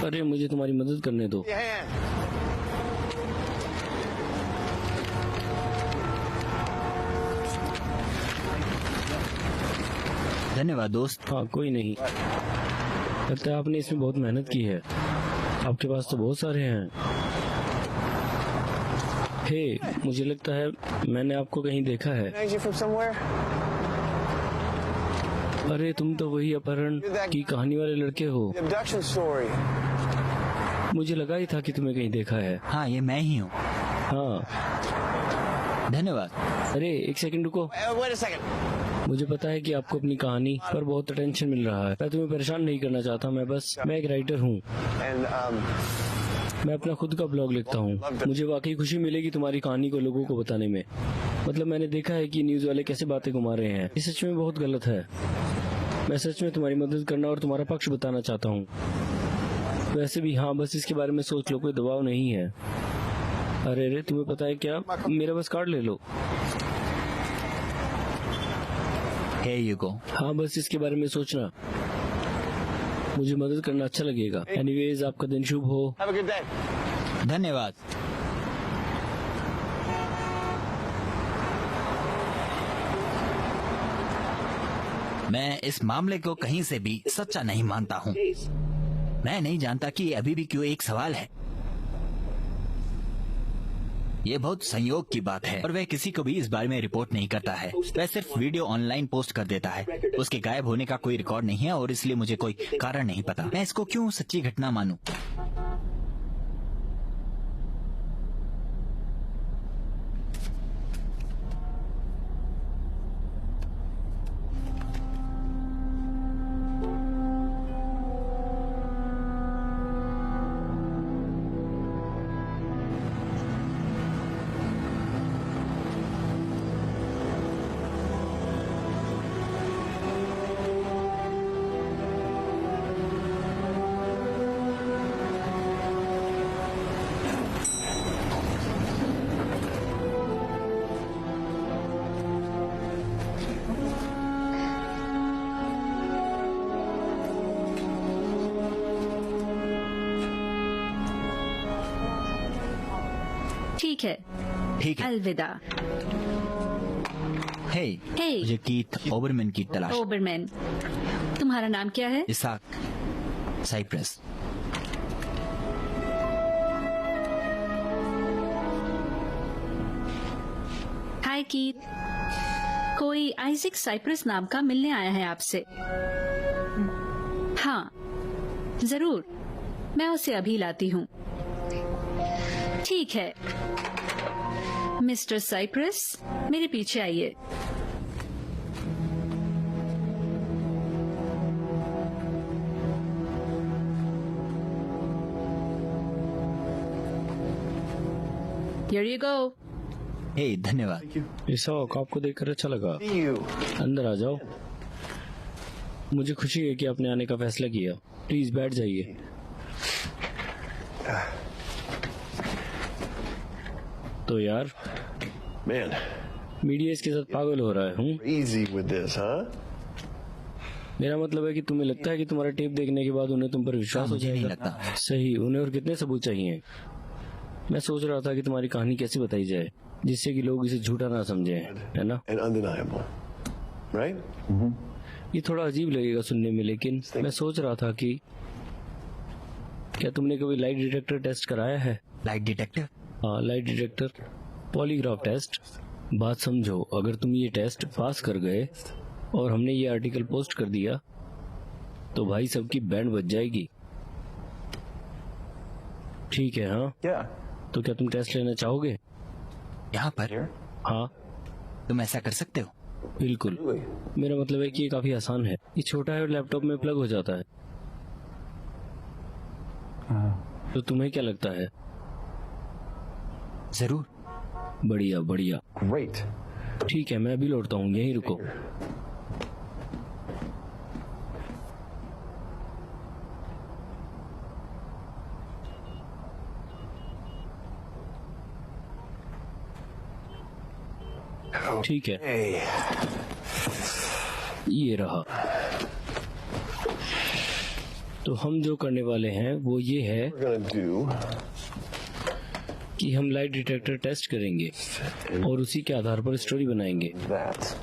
अरे, मुझे तुम्हारी मदद करने दो। धन्यवाद दोस्त। हाँ, कोई नहीं। लगता है आपने इसमें बहुत मेहनत की है। आपके पास तो बहुत सारे हैं। हे, मुझे लगता है मैंने आपको कहीं देखा है। अरे, तुम तो वही अपहरण की कहानी वाले लड़के हो। मुझे लगा ही था कि तुम्हें कहीं देखा है। हाँ, ये मैं ही हूँ। हाँ, धन्यवाद। अरे एक सेकंड रुको। मुझे पता है कि आपको अपनी कहानी पर बहुत टेंशन मिल रहा है। मैं तुम्हें परेशान नहीं करना चाहता। मैं एक राइटर हूँ। मैं अपना खुद का ब्लॉग लिखता हूँ। मुझे वाकई खुशी मिलेगी तुम्हारी कहानी को लोगों को बताने में। मतलब मैंने देखा है कि न्यूज वाले कैसे बातें घुमा रहे हैं। ये सच में बहुत गलत है। मैं सच में तुम्हारी मदद करना और तुम्हारा पक्ष बताना चाहता हूँ। वैसे भी हाँ, बस इसके बारे में सोच लो, कोई दबाव नहीं है। अरे तुम्हें पता है क्या, मेरा बस कार्ड ले लो। Here you go। हाँ, बस इसके बारे में सोचना। मुझे मदद करना अच्छा लगेगा। एनीवेज, आपका दिन शुभ हो। धन्यवाद। मैं इस मामले को कहीं से भी सच्चा नहीं मानता हूँ। मैं नहीं जानता कि ये अभी भी क्यों एक सवाल है। ये बहुत संयोग की बात है और वह किसी को भी इस बारे में रिपोर्ट नहीं करता है। वह सिर्फ वीडियो ऑनलाइन पोस्ट कर देता है। उसके गायब होने का कोई रिकॉर्ड नहीं है और इसलिए मुझे कोई कारण नहीं पता। मैं इसको क्यों सच्ची घटना मानूं? ठीक है, ठीक है। अलविदा। हे, हे। मुझे कीथ ओबरमैन की तलाश। ओबरमैन, तुम्हारा नाम क्या है? Isaac Cyprus. हाय कीथ, कोई आइजैक साइप्रस नाम का मिलने आया है आपसे। हाँ, जरूर, मैं उसे अभी लाती हूँ। ठीक है मिस्टर साइप्रस, मेरे पीछे आइए। Here you go. हे, धन्यवाद। इसाक, आपको देखकर अच्छा लगा। अंदर आ जाओ। मुझे खुशी है कि आपने आने का फैसला किया। प्लीज बैठ जाइए। तो यार, Man, मीडिया इसके साथ पागल हो रहा है। हूँ, easy with this, huh? मेरा मतलब है कि तुम्हें लगता है कि तुम्हारा टेप देखने के बाद उन्हें तुम पर विश्वास हो मुझे नहीं जाएगा? लगता। सही, उन्हें और कितने सबूत चाहिए? मैं सोच रहा था कि तुम्हारी कहानी कैसे बताई जाए जिससे कि लोग इसे झूठा ना समझे, है ना? And undeniable, right? ये थोड़ा अजीब लगेगा सुनने में, लेकिन मैं सोच रहा था कि क्या तुमने कभी लाइट डिटेक्टर टेस्ट कराया है? Light detector? हाँ, लाइट डिटेक्टर पॉलीग्राफ टेस्ट। बात समझो, अगर तुम ये टेस्ट पास कर गए और हमने ये आर्टिकल पोस्ट कर दिया तो भाई सबकी बैंड बज जाएगी। ठीक है? हाँ, Yeah. तो क्या तुम टेस्ट लेना चाहोगे? यहाँ पर? हाँ, तुम ऐसा कर सकते हो? बिल्कुल। मेरा मतलब है कि ये काफी आसान है। ये छोटा है और लैपटॉप में प्लग हो जाता है। तो तुम्हें क्या लगता है? जरूर। बढ़िया बढ़िया। Great. ठीक है, मैं अभी लौटता हूँ, यहीं रुको। ठीक है, Hey, ये रहा। तो हम जो करने वाले हैं वो ये है we're gonna do कि हम लाइट डिटेक्टर टेस्ट करेंगे और उसी के आधार पर स्टोरी बनाएंगे that.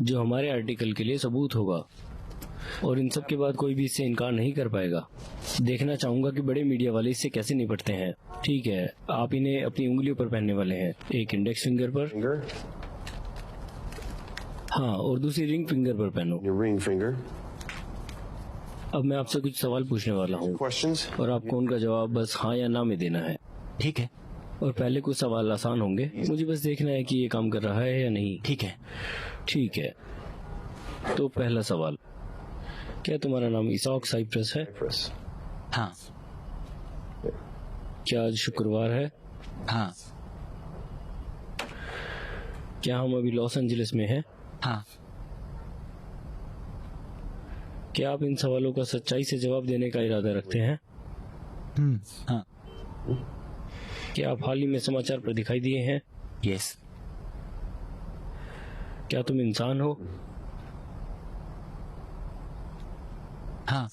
जो हमारे आर्टिकल के लिए सबूत होगा, और इन सब के बाद कोई भी इससे इनकार नहीं कर पाएगा। देखना चाहूंगा कि बड़े मीडिया वाले इससे कैसे निपटते हैं। ठीक है, आप इन्हें अपनी उंगलियों पर पहनने वाले हैं, एक इंडेक्स फिंगर पर, Finger, हाँ, और दूसरी रिंग फिंगर पर पहनो। your ring finger. अब मैं आपसे कुछ सवाल पूछने वाला हूँ Questions? और आपको उनका जवाब बस हाँ या ना में देना है। ठीक है, और पहले कुछ सवाल आसान होंगे, मुझे बस देखना है कि ये काम कर रहा है या नहीं। ठीक है। ठीक है, तो पहला सवाल, क्या तुम्हारा नाम इसाक साइप्रस है? Cypress. हाँ। क्या आज शुक्रवार है? हाँ। क्या हम अभी लॉस एंजलिस में हैं? हाँ। क्या आप इन सवालों का सच्चाई से जवाब देने का इरादा रखते हैं? हाँ। क्या आप हाल ही में समाचार पर दिखाई दिए हैं? यस। क्या तुम इंसान हो? हाँ।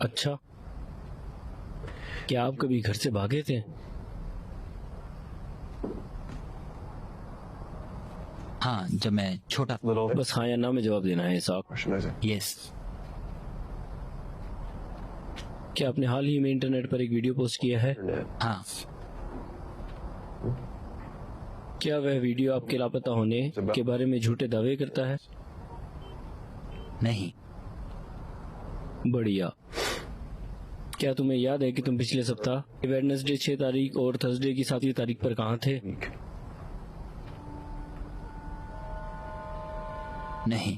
अच्छा, क्या आप कभी घर से भागे थे? हाँ, जब मैं छोटा। Little बस हाँ या ना में जवाब देना है इसाक। question, is it? यस। क्या आपने हाल ही में इंटरनेट पर एक वीडियो पोस्ट किया है? Internet. हाँ। क्या वह वीडियो आपके लापता होने के बारे में झूठे दावे करता है? नहीं। बढ़िया। क्या तुम्हें याद है कि तुम पिछले सप्ताह वेडनेसडे 6 तारीख और थर्सडे की 7वीं तारीख पर कहाँ थे? Week. नहीं।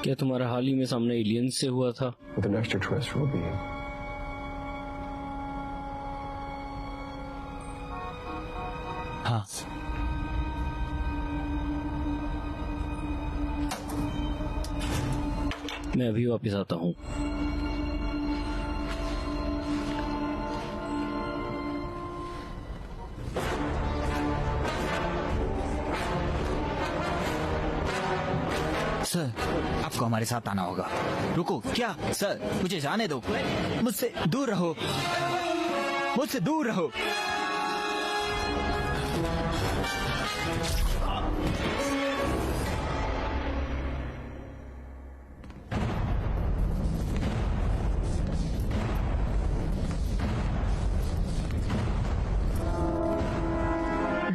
क्या तुम्हारा हाल ही में सामना एलियंस से हुआ था? With an extraterrestrial being. हाँ। मैं अभी वापस आता हूँ। सर, आपको हमारे साथ आना होगा। रुको, क्या सर, मुझे जाने दो, मुझसे दूर रहो, मुझसे दूर रहो।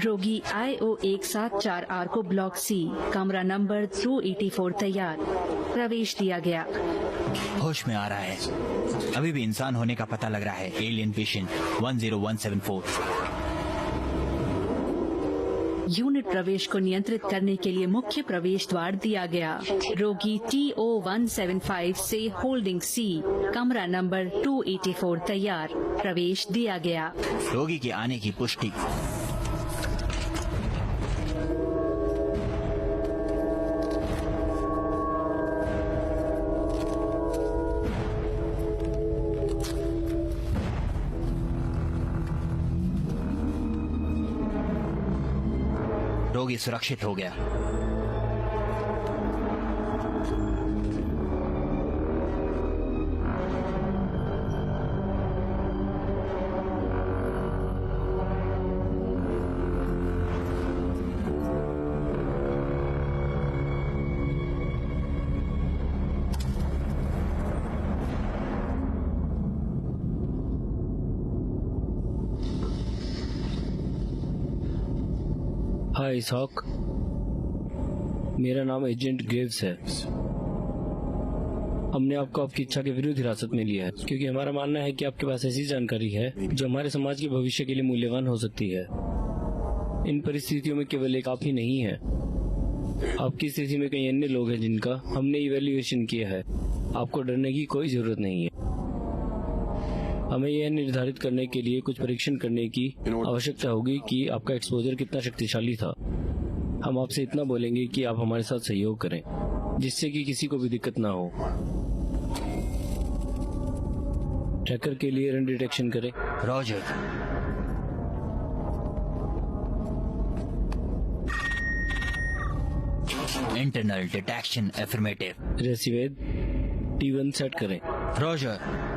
रोगी IO174R को ब्लॉक C कमरा नंबर 284 तैयार, प्रवेश दिया गया। होश में आ रहा है, अभी भी इंसान होने का पता लग रहा है। Alien patient 10174। यूनिट प्रवेश को नियंत्रित करने के लिए मुख्य प्रवेश द्वार दिया गया। रोगी TO175 से होल्डिंग C कमरा नंबर 284 तैयार, प्रवेश दिया गया। रोगी के आने की पुष्टि। रोगी सुरक्षित हो गया। हाय इसहाक, मेरा नाम एजेंट ग्रेव्स है। हमने आपको आपकी इच्छा के विरुद्ध हिरासत में लिया है क्योंकि हमारा मानना है कि आपके पास ऐसी जानकारी है जो हमारे समाज के भविष्य के लिए मूल्यवान हो सकती है। इन परिस्थितियों में केवल एक आप ही नहीं है, आपकी स्थिति में कई अन्य लोग हैं जिनका हमने इवैल्यूएशन किया है। आपको डरने की कोई जरूरत नहीं है। हमें यह निर्धारित करने के लिए कुछ परीक्षण करने की आवश्यकता होगी कि आपका एक्सपोजर कितना शक्तिशाली था। हम आपसे इतना बोलेंगे कि आप हमारे साथ सहयोग करें जिससे कि किसी को भी दिक्कत ना हो। ट्रैकर के लिए रन डिटेक्शन करें। Roger. Internal detection affirmative. Received T1 set करें। रॉजर।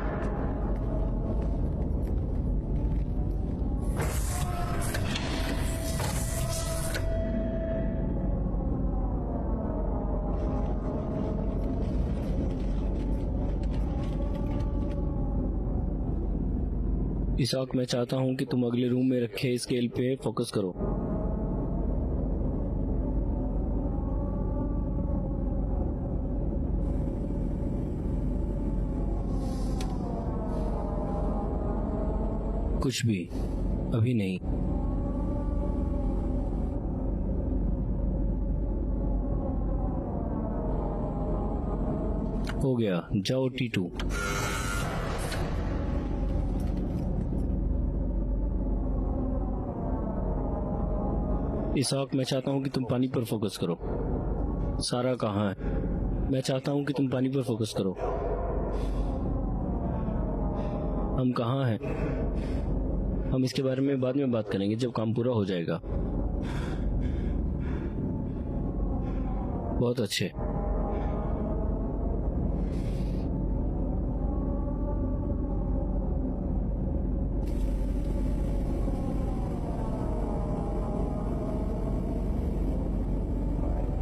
इसहाक, मैं चाहता हूं कि तुम अगले रूम में रखे स्केल पे फोकस करो। कुछ भी अभी नहीं। हो गया, जाओ T2। इसहाक, मैं चाहता हूं कि तुम पानी पर फोकस करो। सारा कहाँ है? मैं चाहता हूं कि तुम पानी पर फोकस करो। हम कहाँ हैं? हम इसके बारे में बाद में बात करेंगे जब काम पूरा हो जाएगा। बहुत अच्छे।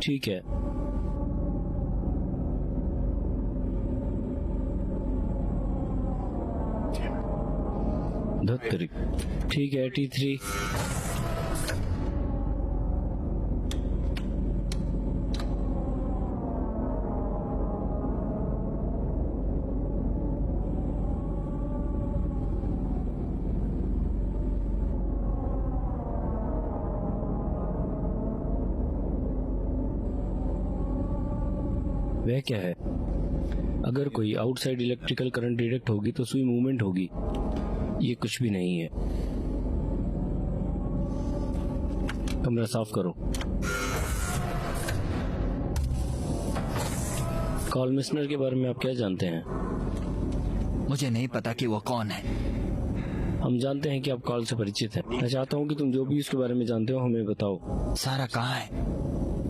ठीक है। धत्तरी। ठीक है, T3। वह क्या है? अगर कोई आउटसाइड इलेक्ट्रिकल करंट डिटेक्ट होगी तो सुई मूवमेंट होगी। ये कुछ भी नहीं है। कमरा साफ करो। कॉल मिशनर के बारे में आप क्या जानते हैं? मुझे नहीं पता कि वो कौन है। हम जानते हैं कि आप कॉल से परिचित हैं। मैं चाहता हूं कि तुम जो भी उसके बारे में जानते हो हमें बताओ। सारा कहाँ है?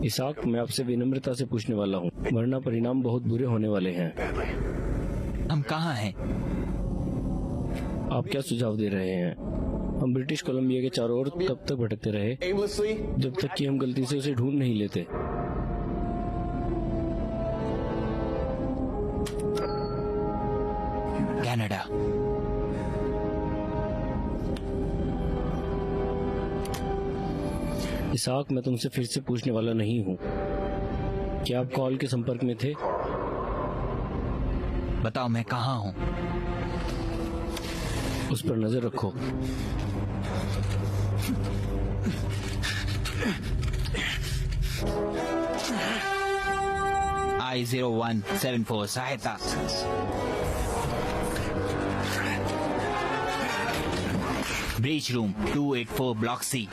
इसाक, मैं आपसे विनम्रता से पूछने वाला हूँ, वरना परिणाम बहुत बुरे होने वाले हैं। हम कहाँ हैं? आप क्या सुझाव दे रहे हैं? हम ब्रिटिश कोलंबिया के चारों ओर तब तक भटकते रहे Aimlessly? जब तक कि हम गलती से उसे ढूंढ नहीं लेते। कनाडा। इसाक, मैं तुमसे फिर से पूछने वाला नहीं हूँ। क्या आप कॉल के संपर्क में थे? बताओ मैं कहाँ हूँ? उस पर नजर रखो। I-0174 सहायता। Breach room 284 block C.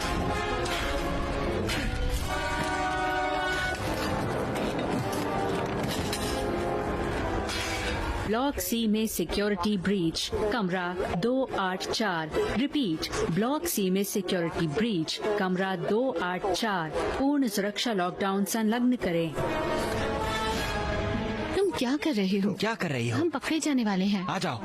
Block C में सिक्योरिटी ब्रीच, कमरा 284। रिपीट, ब्लॉक सी में सिक्योरिटी ब्रीच, कमरा 284। पूर्ण सुरक्षा लॉकडाउन संलग्न करें। तुम क्या कर रहे हो? क्या कर रही हो? हम पकड़े जाने वाले हैं। आ जाओ।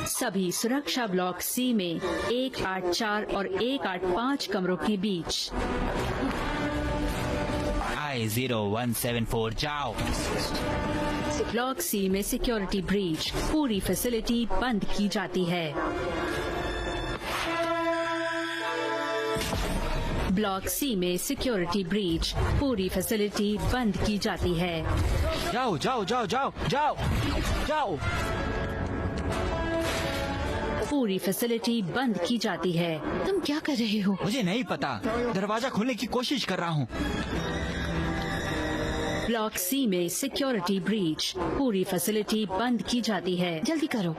सभी सुरक्षा ब्लॉक सी में 184 और 185 कमरों के बीच। I-0174 जाओ। ब्लॉक सी में सिक्योरिटी ब्रीच, पूरी फैसिलिटी बंद की जाती है। ब्लॉक सी में सिक्योरिटी ब्रीच, पूरी फैसिलिटी बंद की जाती है। जाओ जाओ जाओ जाओ जाओ जाओ। पूरी फैसिलिटी बंद की जाती है। तुम क्या कर रहे हो? मुझे नहीं पता, दरवाजा खोलने की कोशिश कर रहा हूँ। ब्लॉक सी में सिक्योरिटी ब्रीच, पूरी फैसिलिटी बंद की जाती है। जल्दी करो।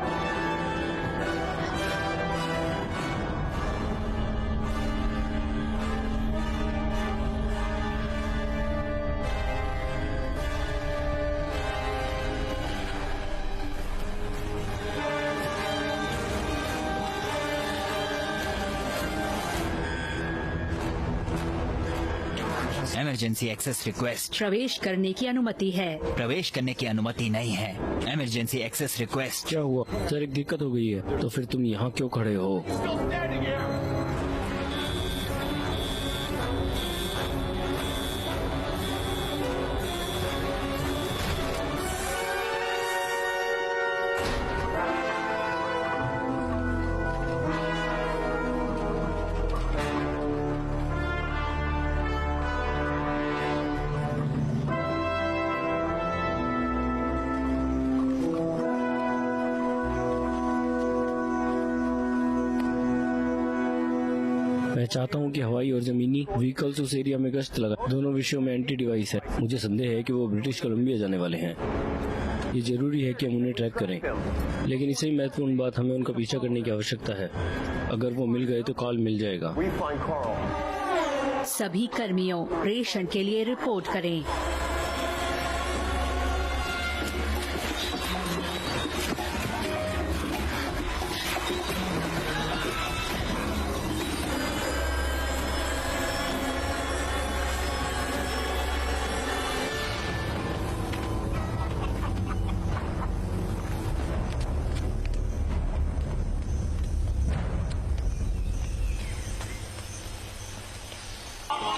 Emergency access request. प्रवेश करने की अनुमति है। प्रवेश करने की अनुमति नहीं है। Emergency access request. क्या हुआ सर? एक दिक्कत हो गई है। तो फिर तुम यहाँ क्यों खड़े हो? मैं चाहता हूं कि हवाई और जमीनी व्हीकल्स उस एरिया में गश्त लगा। दोनों विषयों में एंटी डिवाइस है। मुझे संदेह है कि वो ब्रिटिश कोलंबिया जाने वाले हैं। ये जरूरी है कि हम उन्हें ट्रैक करें, लेकिन इससे ही महत्वपूर्ण बात, हमें उनका पीछा करने की आवश्यकता है। अगर वो मिल गए तो कॉल मिल जाएगा। We find Carl. सभी कर्मियों, रेशन के लिए रिपोर्ट करें।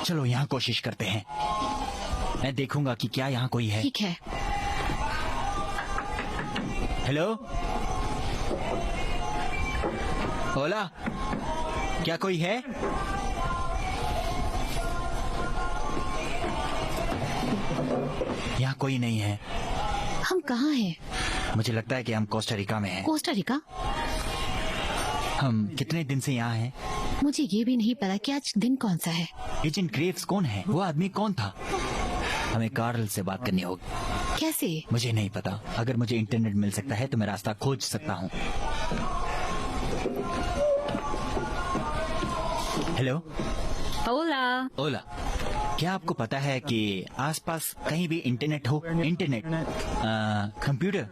चलो यहाँ कोशिश करते हैं। मैं देखूंगा कि क्या यहाँ कोई है। ठीक है। हेलो, ओला, क्या कोई है? यहाँ कोई नहीं है। हम कहाँ हैं? मुझे लगता है कि हम कोस्टा रिका में हैं। Costa Rica? हम कितने दिन से यहाँ हैं? मुझे ये भी नहीं पता कि आज दिन कौन सा है। एजेंट ग्रेव्स कौन है? वो आदमी कौन था? हमें कार्ल से बात करनी होगी। कैसे? मुझे नहीं पता। अगर मुझे इंटरनेट मिल सकता है तो मैं रास्ता खोज सकता हूँ। हेलो ओला, ओला, क्या आपको पता है कि आसपास कहीं भी इंटरनेट हो? Internet, computer?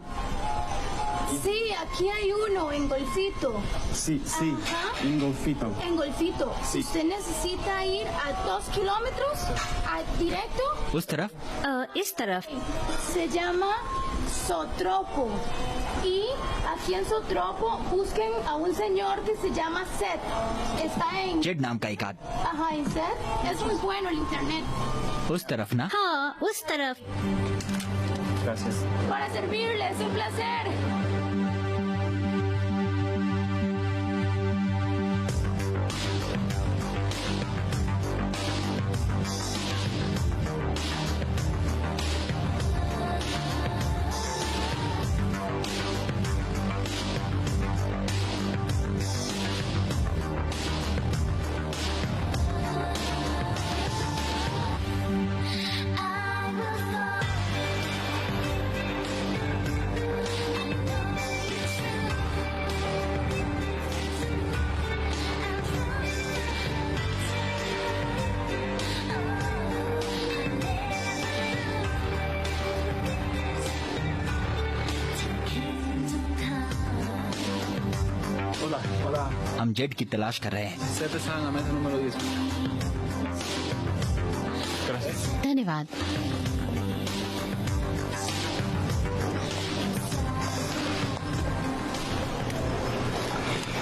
Sí, aquí hay uno en Golfito. Sí, sí, Ajá. un golfito. En Golfito. Sí. Usted necesita ir a 2 kilómetros directo. उस तरफ इस तरफ Se llama Sotropo. Y aquí en Sotropo busquen a un señor que se llama Seth. Está en... Z नाम का एक आदमी। Ajá, en Seth. Es muy bueno el internet. उस तरफ ना? हाँ उस तरफ। Gracias. Para servirle, es un placer. I will fall. Hola, hola. हम जेड की तलाश कर रहे हैं। Seth está en la mesa número 10. Gracias. धन्यवाद।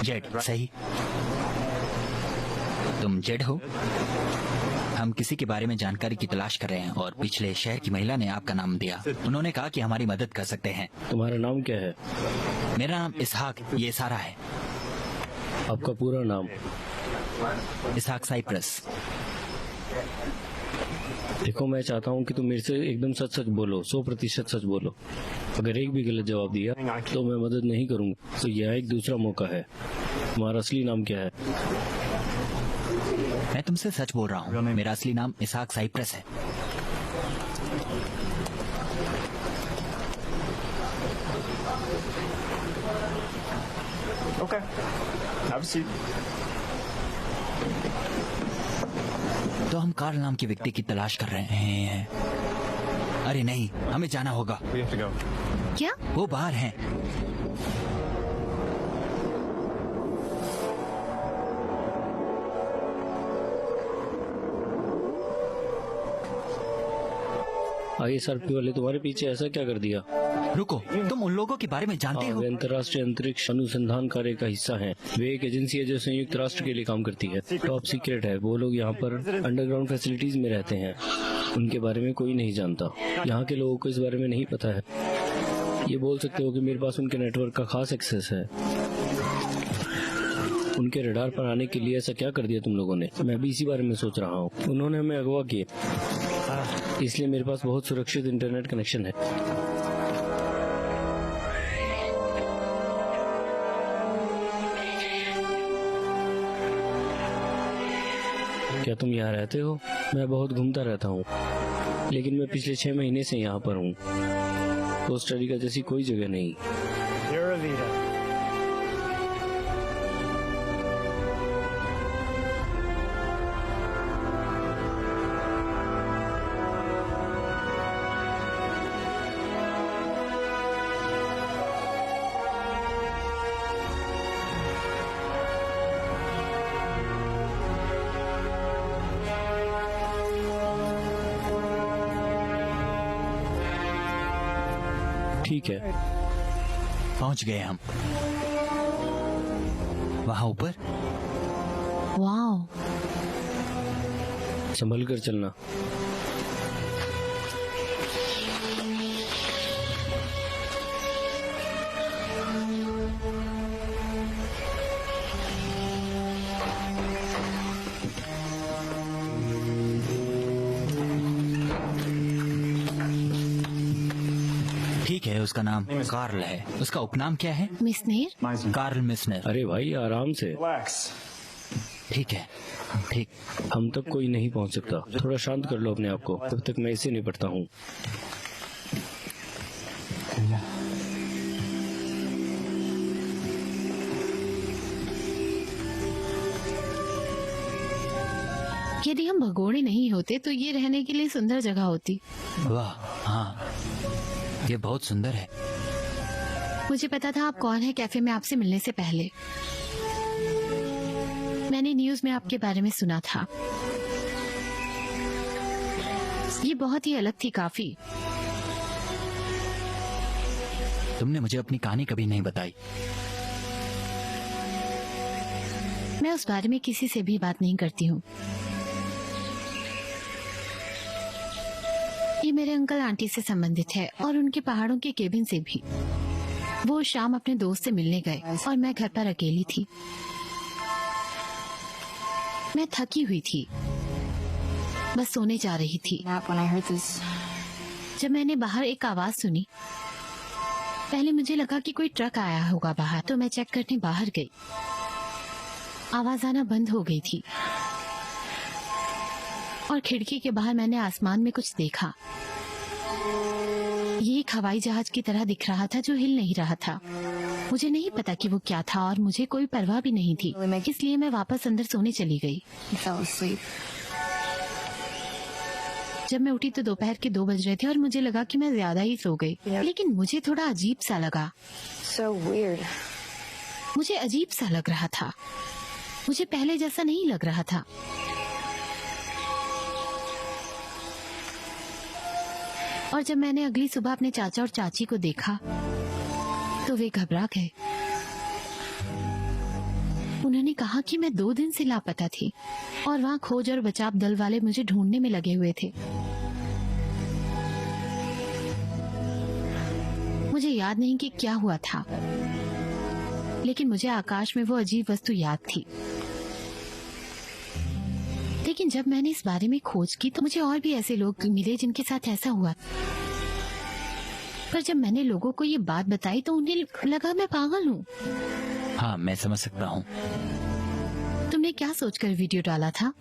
जेड सही। तुम जेड हो? हम किसी के बारे में जानकारी की तलाश कर रहे हैं और पिछले शहर की महिला ने आपका नाम दिया। उन्होंने कहा कि हमारी मदद कर सकते हैं। तुम्हारा नाम क्या है? मेरा नाम इसहाक, ये सारा है। आपका पूरा नाम? इसहाक साइप्रस। देखो, मैं चाहता हूँ कि तुम मेरे से एकदम सच सच बोलो, 100% सच बोलो। अगर एक भी गलत जवाब दिया तो मैं मदद नहीं करूँगा। तो यह एक दूसरा मौका है। तुम्हारा असली नाम क्या है? मैं तुमसे सच बोल रहा हूँ। मेरा असली नाम इसहाक साइप्रस है। Okay. Have a seat. तो हम कार्ल नाम के व्यक्ति की तलाश कर रहे हैं। अरे नहीं, हमें जाना होगा। We have to go. क्या? वो बाहर हैं। ISRP वाले तुम्हारे पीछे ऐसा क्या कर दिया? रुको, तुम उन लोगों के बारे में जानते हाँ, हो? वे अंतर्राष्ट्रीय अंतरिक्ष अनुसंधान कार्य का हिस्सा हैं। वे एक एजेंसी है जो संयुक्त राष्ट्र के लिए काम करती है। टॉप सीक्रेट है। वो लोग यहाँ पर अंडरग्राउंड फैसिलिटीज में रहते हैं। उनके बारे में कोई नहीं जानता। यहाँ के लोगों को इस बारे में नहीं पता है। ये बोल सकते हो कि मेरे पास उनके नेटवर्क का खास एक्सेस है। उनके रडार पर आने के लिए ऐसा क्या कर दिया तुम लोगों ने? मैं भी इसी बारे में सोच रहा हूँ। उन्होंने हमें अगवा किया, इसलिए मेरे पास बहुत सुरक्षित इंटरनेट कनेक्शन है। क्या तुम यहाँ रहते हो? मैं बहुत घूमता रहता हूँ, लेकिन मैं पिछले 6 महीने से यहाँ पर हूँ। कोस्टा रिका जैसी कोई जगह नहीं। ठीक है, पहुंच गए हम। वहाँ ऊपर वाह, संभल कर चलना। ठीक है। उसका नाम कार्ल है। उसका उपनाम क्या है? मिस्नेर। कार्ल मिस्नर। अरे भाई, आराम से। Relax. ठीक है, ठीक। हम तक कोई नहीं पहुंच सकता। थोड़ा शांत कर लो अपने आप को, तब तक मैं इसे निपटता हूँ। यदि हम भगोड़े नहीं होते तो ये रहने के लिए सुंदर जगह होती। वाह, हाँ, ये बहुत सुंदर है। मुझे पता था आप कौन है कैफे में आपसे मिलने से पहले। मैंने न्यूज में आपके बारे में सुना था। ये बहुत ही अलग थी काफी। तुमने मुझे अपनी कहानी कभी नहीं बताई। मैं उस बारे में किसी से भी बात नहीं करती हूँ। ये मेरे अंकल आंटी से संबंधित है और उनके पहाड़ों के केबिन से भी। वो शाम अपने दोस्त से मिलने गए और मैं घर पर अकेली थी। मैं थकी हुई थी, बस सोने जा रही थी। जब मैंने बाहर एक आवाज सुनी, पहले मुझे लगा कि कोई ट्रक आया होगा बाहर, तो मैं चेक करने बाहर गई। आवाज आना बंद हो गई थी और खिड़की के बाहर मैंने आसमान में कुछ देखा। ये एक हवाई जहाज की तरह दिख रहा था जो हिल नहीं रहा था। मुझे नहीं पता कि वो क्या था और मुझे कोई परवाह भी नहीं थी, इसलिए मैं वापस अंदर सोने चली गई। जब मैं उठी तो दोपहर के 2 बज रहे थे और मुझे लगा कि मैं ज्यादा ही सो गई, लेकिन मुझे थोड़ा अजीब सा लगा। मुझे अजीब सा लग रहा था, मुझे पहले जैसा नहीं लग रहा था। और जब मैंने अगली सुबह अपने चाचा और चाची को देखा तो वे घबरा गए। उन्होंने कहा कि मैं 2 दिन से लापता थी और वहाँ खोज और बचाव दल वाले मुझे ढूंढने में लगे हुए थे। मुझे याद नहीं कि क्या हुआ था, लेकिन मुझे आकाश में वो अजीब वस्तु याद थी। लेकिन जब मैंने इस बारे में खोज की तो मुझे और भी ऐसे लोग मिले जिनके साथ ऐसा हुआ। पर जब मैंने लोगों को ये बात बताई तो उन्हें लगा मैं पागल हूँ। हाँ, मैं समझ सकता हूँ। तुमने क्या सोचकर वीडियो डाला था?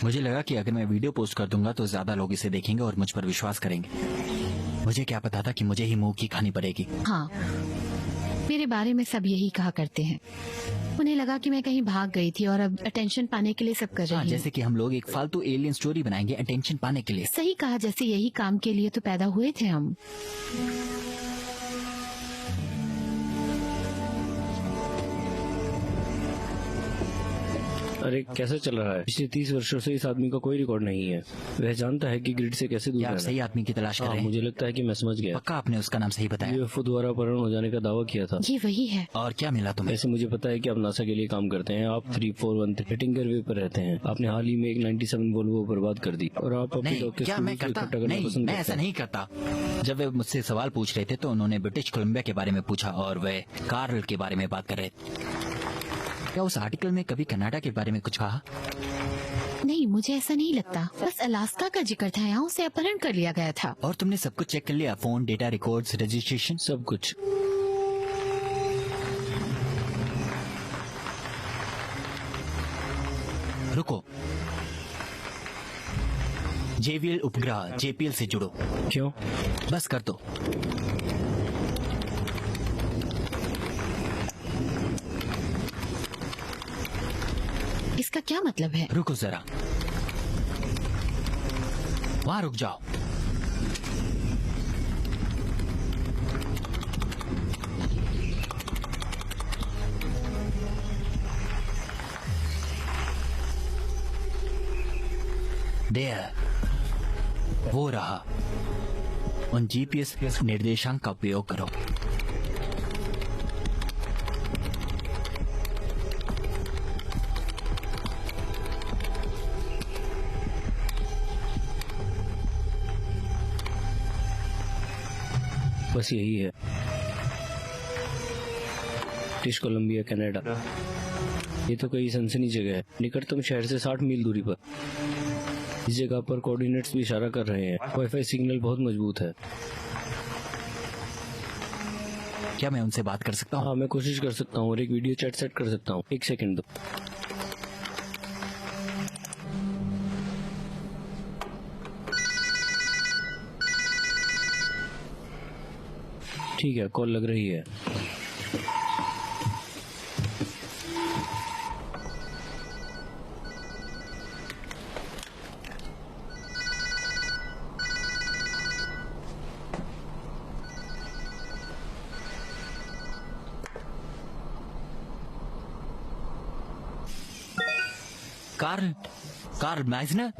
मुझे लगा कि अगर मैं वीडियो पोस्ट कर दूंगा तो ज्यादा लोग इसे देखेंगे और मुझ पर विश्वास करेंगे। मुझे क्या पता था कि मुझे ही मुंह की खानी पड़ेगी। हाँ, मेरे बारे में सब यही कहा करते हैं। उन्हें लगा कि मैं कहीं भाग गई थी और अब अटेंशन पाने के लिए सब कर रही हूँ। जैसे कि हम लोग एक फालतू एलियन स्टोरी बनाएंगे अटेंशन पाने के लिए। सही कहा, जैसे यही काम के लिए तो पैदा हुए थे हम। अरे कैसे चल रहा है? पिछले 30 वर्षों से इस आदमी का कोई रिकॉर्ड नहीं है। वह जानता है कि ग्रिड से कैसे दूर क्या आप रहना। सही आदमी की तलाश कर हाँ, रहे हैं? मुझे लगता है कि मैं समझ गया। पक्का आपने उसका नाम सही बताया? यूएफओ द्वारा अपहरण हो जाने का दावा किया था। ये वही है। और क्या मिला तुम्हें? वैसे मुझे पता है कि आप नासा के लिए काम करते हैं। आप 3413 हेटिंगर वे पर रहते हैं। आपने हाल ही में एक 97 वोल्वो बर्बाद कर दी और आप अपने नहीं, डॉक्टर क्या मैं करता? नहीं, मैं ऐसा नहीं करता। जब वे मुझसे सवाल पूछ रहे थे तो उन्होंने ब्रिटिश कोलंबिया के बारे में पूछा और वे कार्ल के बारे में बात कर रहे थे। क्या उस आर्टिकल में कभी कनाडा के बारे में कुछ कहा? नहीं, मुझे ऐसा नहीं लगता। बस अलास्का का जिक्र था। यहाँ उसे अपहरण कर लिया गया था। और तुमने सब कुछ चेक कर लिया? फोन, डेटा, रिकॉर्ड्स, रजिस्ट्रेशन, सब कुछ। रुको, JVL उपग्रह JPL से जुड़ो। क्यों? बस कर दो। इसका क्या मतलब है? रुको जरा, वहाँ रुक जाओ। देयर, वो रहा। उन GPS निर्देशांक का उपयोग करो। बस यही है। British Columbia, Canada. ये तो कई सनसनी जगह है। निकटतम शहर से 60 मील दूरी पर। इस जगह पर कोऑर्डिनेट्स भी इशारा कर रहे हैं। वाईफाई सिग्नल बहुत मजबूत है। क्या मैं उनसे बात कर सकता हूँ? हाँ, मैं कोशिश कर सकता हूँ और एक वीडियो चैट सेट कर सकता हूँ। 1 सेकंड दो। ठीक है, कॉल लग रही है। कार्ल माइजनर,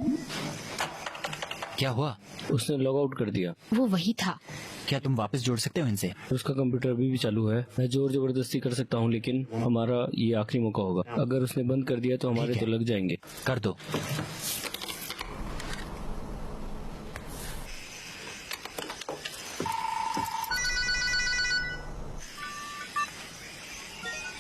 क्या हुआ? उसने लॉग आउट कर दिया। वो वही था। क्या तुम वापस जोड़ सकते हो इनसे? उसका कंप्यूटर अभी भी चालू है। मैं जोर जबरदस्ती कर सकता हूँ, लेकिन हमारा ये आखिरी मौका होगा। अगर उसने बंद कर दिया तो हमारे ठीक तो है। लग जाएंगे। कर दो।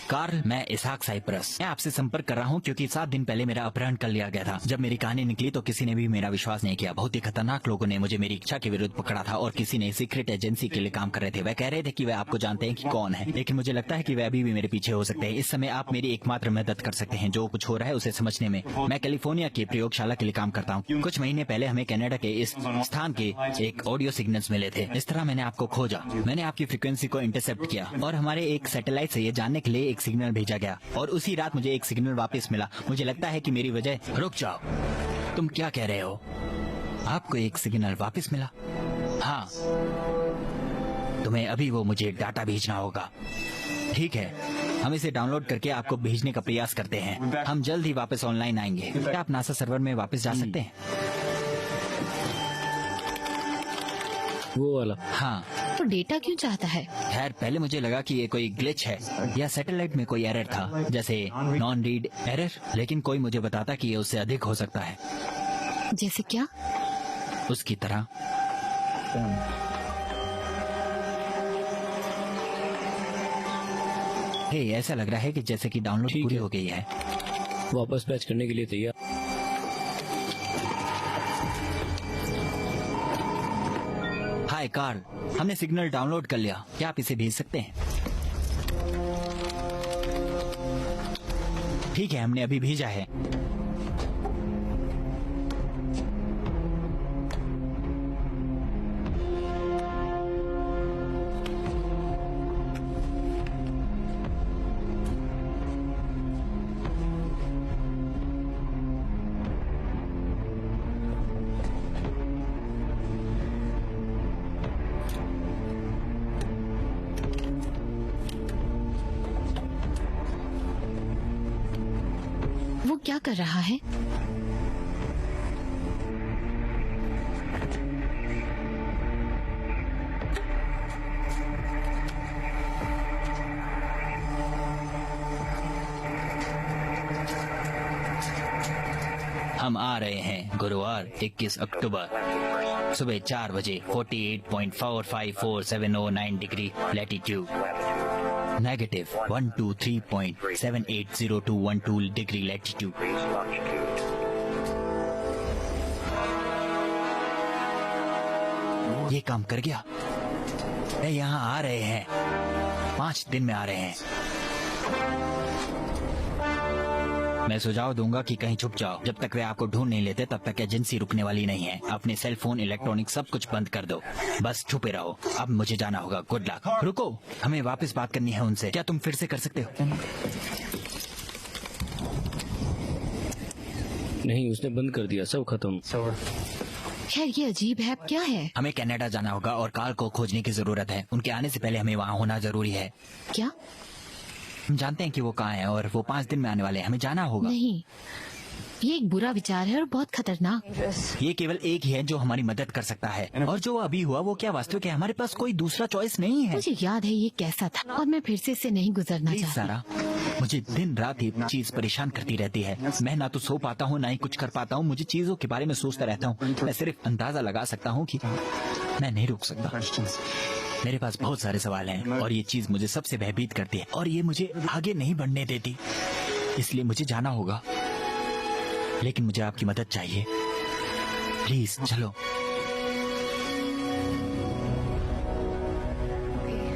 कार्ल, मैं इसहाक साइप्रस। मैं आपसे संपर्क कर रहा हूँ क्योंकि 7 दिन पहले मेरा अपहरण कर लिया गया था। जब मेरी कहानी निकली तो किसी ने भी मेरा विश्वास नहीं किया। बहुत ही खतरनाक लोगों ने मुझे मेरी इच्छा के विरुद्ध पकड़ा था और किसी ने सीक्रेट एजेंसी के लिए काम कर रहे थे। वह कह रहे थे कि वह आपको जानते हैं कि कौन है, लेकिन मुझे लगता है कि वह अभी भी मेरे पीछे हो सकते हैं। इस समय आप मेरी एकमात्र मदद कर सकते हैं जो कुछ हो रहा है उसे समझने में। मैं कैलिफोर्निया की प्रयोगशाला के लिए काम करता हूँ। कुछ महीने पहले हमें कनाडा के इस स्थान के एक ऑडियो सिग्नल्स मिले थे। इस तरह मैंने आपको खोजा। मैंने आपकी फ्रीक्वेंसी को इंटरसेप्ट किया और हमारे एक सैटेलाइट से ये जानने के लिए एक सिग्नल भेजा गया और उसी रात मुझे एक सिग्नल वापस मिला। मुझे लगता है कि मेरी वजह। रुक जाओ, तुम क्या कह रहे हो? आपको एक सिग्नल वापस मिला? हाँ, तुम्हें अभी वो मुझे डाटा भेजना होगा। ठीक है, हम इसे डाउनलोड करके आपको भेजने का प्रयास करते हैं। हम जल्द ही वापस ऑनलाइन आएंगे। क्या आप नासा सर्वर में वापस जा सकते हैं? वो वाला? हाँ। तो डेटा क्यों चाहता है? खैर, पहले मुझे लगा कि ये कोई ग्लिच है या सैटेलाइट में कोई एरर था, जैसे नॉन रीड एरर, लेकिन कोई मुझे बताता कि ये उससे अधिक हो सकता है। जैसे क्या? उसकी तरह। हे, ऐसा लग रहा है कि जैसे कि डाउनलोड ठीक पूरी है। हो गई है। वापस पैच करने के लिए तैयार। हाय कार्ल, हमने सिग्नल डाउनलोड कर लिया। क्या आप इसे भेज सकते हैं? ठीक है, हमने अभी भेजा है। वो क्या कर रहा है? हम आ रहे हैं गुरुवार 21 अक्टूबर सुबह 4 बजे 48.454709 degree latitude, negative 123.780212 degree latitude. ये काम कर गया। ये यहाँ आ रहे हैं, 5 दिन में आ रहे हैं। मैं सुझाव दूंगा कि कहीं छुप जाओ। जब तक वे आपको ढूंढ नहीं लेते तब तक एजेंसी रुकने वाली नहीं है। अपने सेल फोन, इलेक्ट्रॉनिक सब कुछ बंद कर दो। बस छुपे रहो। अब मुझे जाना होगा। Good luck. रुको, हमें वापस बात करनी है उनसे। क्या तुम फिर से कर सकते हो? नहीं, उसने बंद कर दिया। सब खत्म। खैर, ये अजीब है। अब क्या है? हमें कनाडा जाना होगा और कार्ल को खोजने की जरूरत है। उनके आने से पहले हमें वहाँ होना जरूरी है। क्या? हम जानते हैं कि वो कहाँ है और वो 5 दिन में आने वाले हैं। हमें जाना होगा। नहीं, ये एक बुरा विचार है और बहुत खतरनाक। ये केवल एक ही है जो हमारी मदद कर सकता है, और जो अभी हुआ वो क्या वास्तविक है? हमारे पास कोई दूसरा चॉइस नहीं है। मुझे याद है ये कैसा था और मैं फिर से इससे नहीं गुजरना प्लीज चाहती। सारा, मुझे दिन रात ये चीज परेशान करती रहती है। मैं ना तो सो पाता हूँ ना ही कुछ कर पाता हूँ। मुझे चीजों के बारे में सोचता रहता हूँ। मैं सिर्फ अंदाजा लगा सकता हूँ कि मैं नहीं रुक सकता। मेरे पास बहुत सारे सवाल हैं और ये चीज मुझे सबसे भयभीत करती है और ये मुझे आगे नहीं बढ़ने देती। इसलिए मुझे जाना होगा, लेकिन मुझे आपकी मदद चाहिए। प्लीज चलो।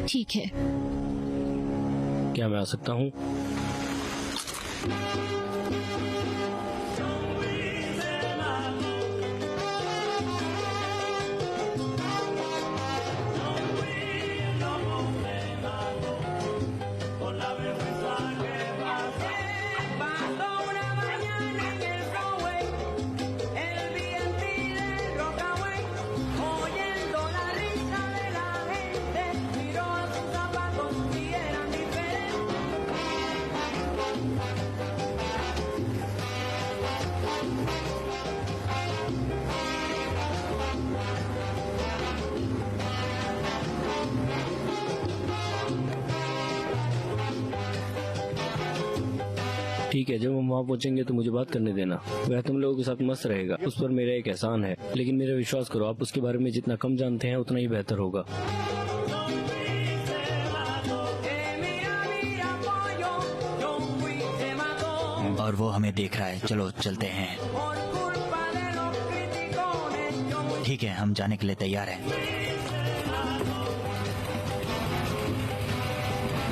ठीक है। क्या मैं आ सकता हूँ? ठीक है, जब हम वहाँ पहुँचेंगे तो मुझे बात करने देना। वह तुम लोगों के साथ मस्त रहेगा, उस पर मेरा एक एहसान है, लेकिन मेरा विश्वास करो, आप उसके बारे में जितना कम जानते हैं उतना ही बेहतर होगा। और वो हमें देख रहा है। चलो चलते हैं। ठीक है, हम जाने के लिए तैयार हैं।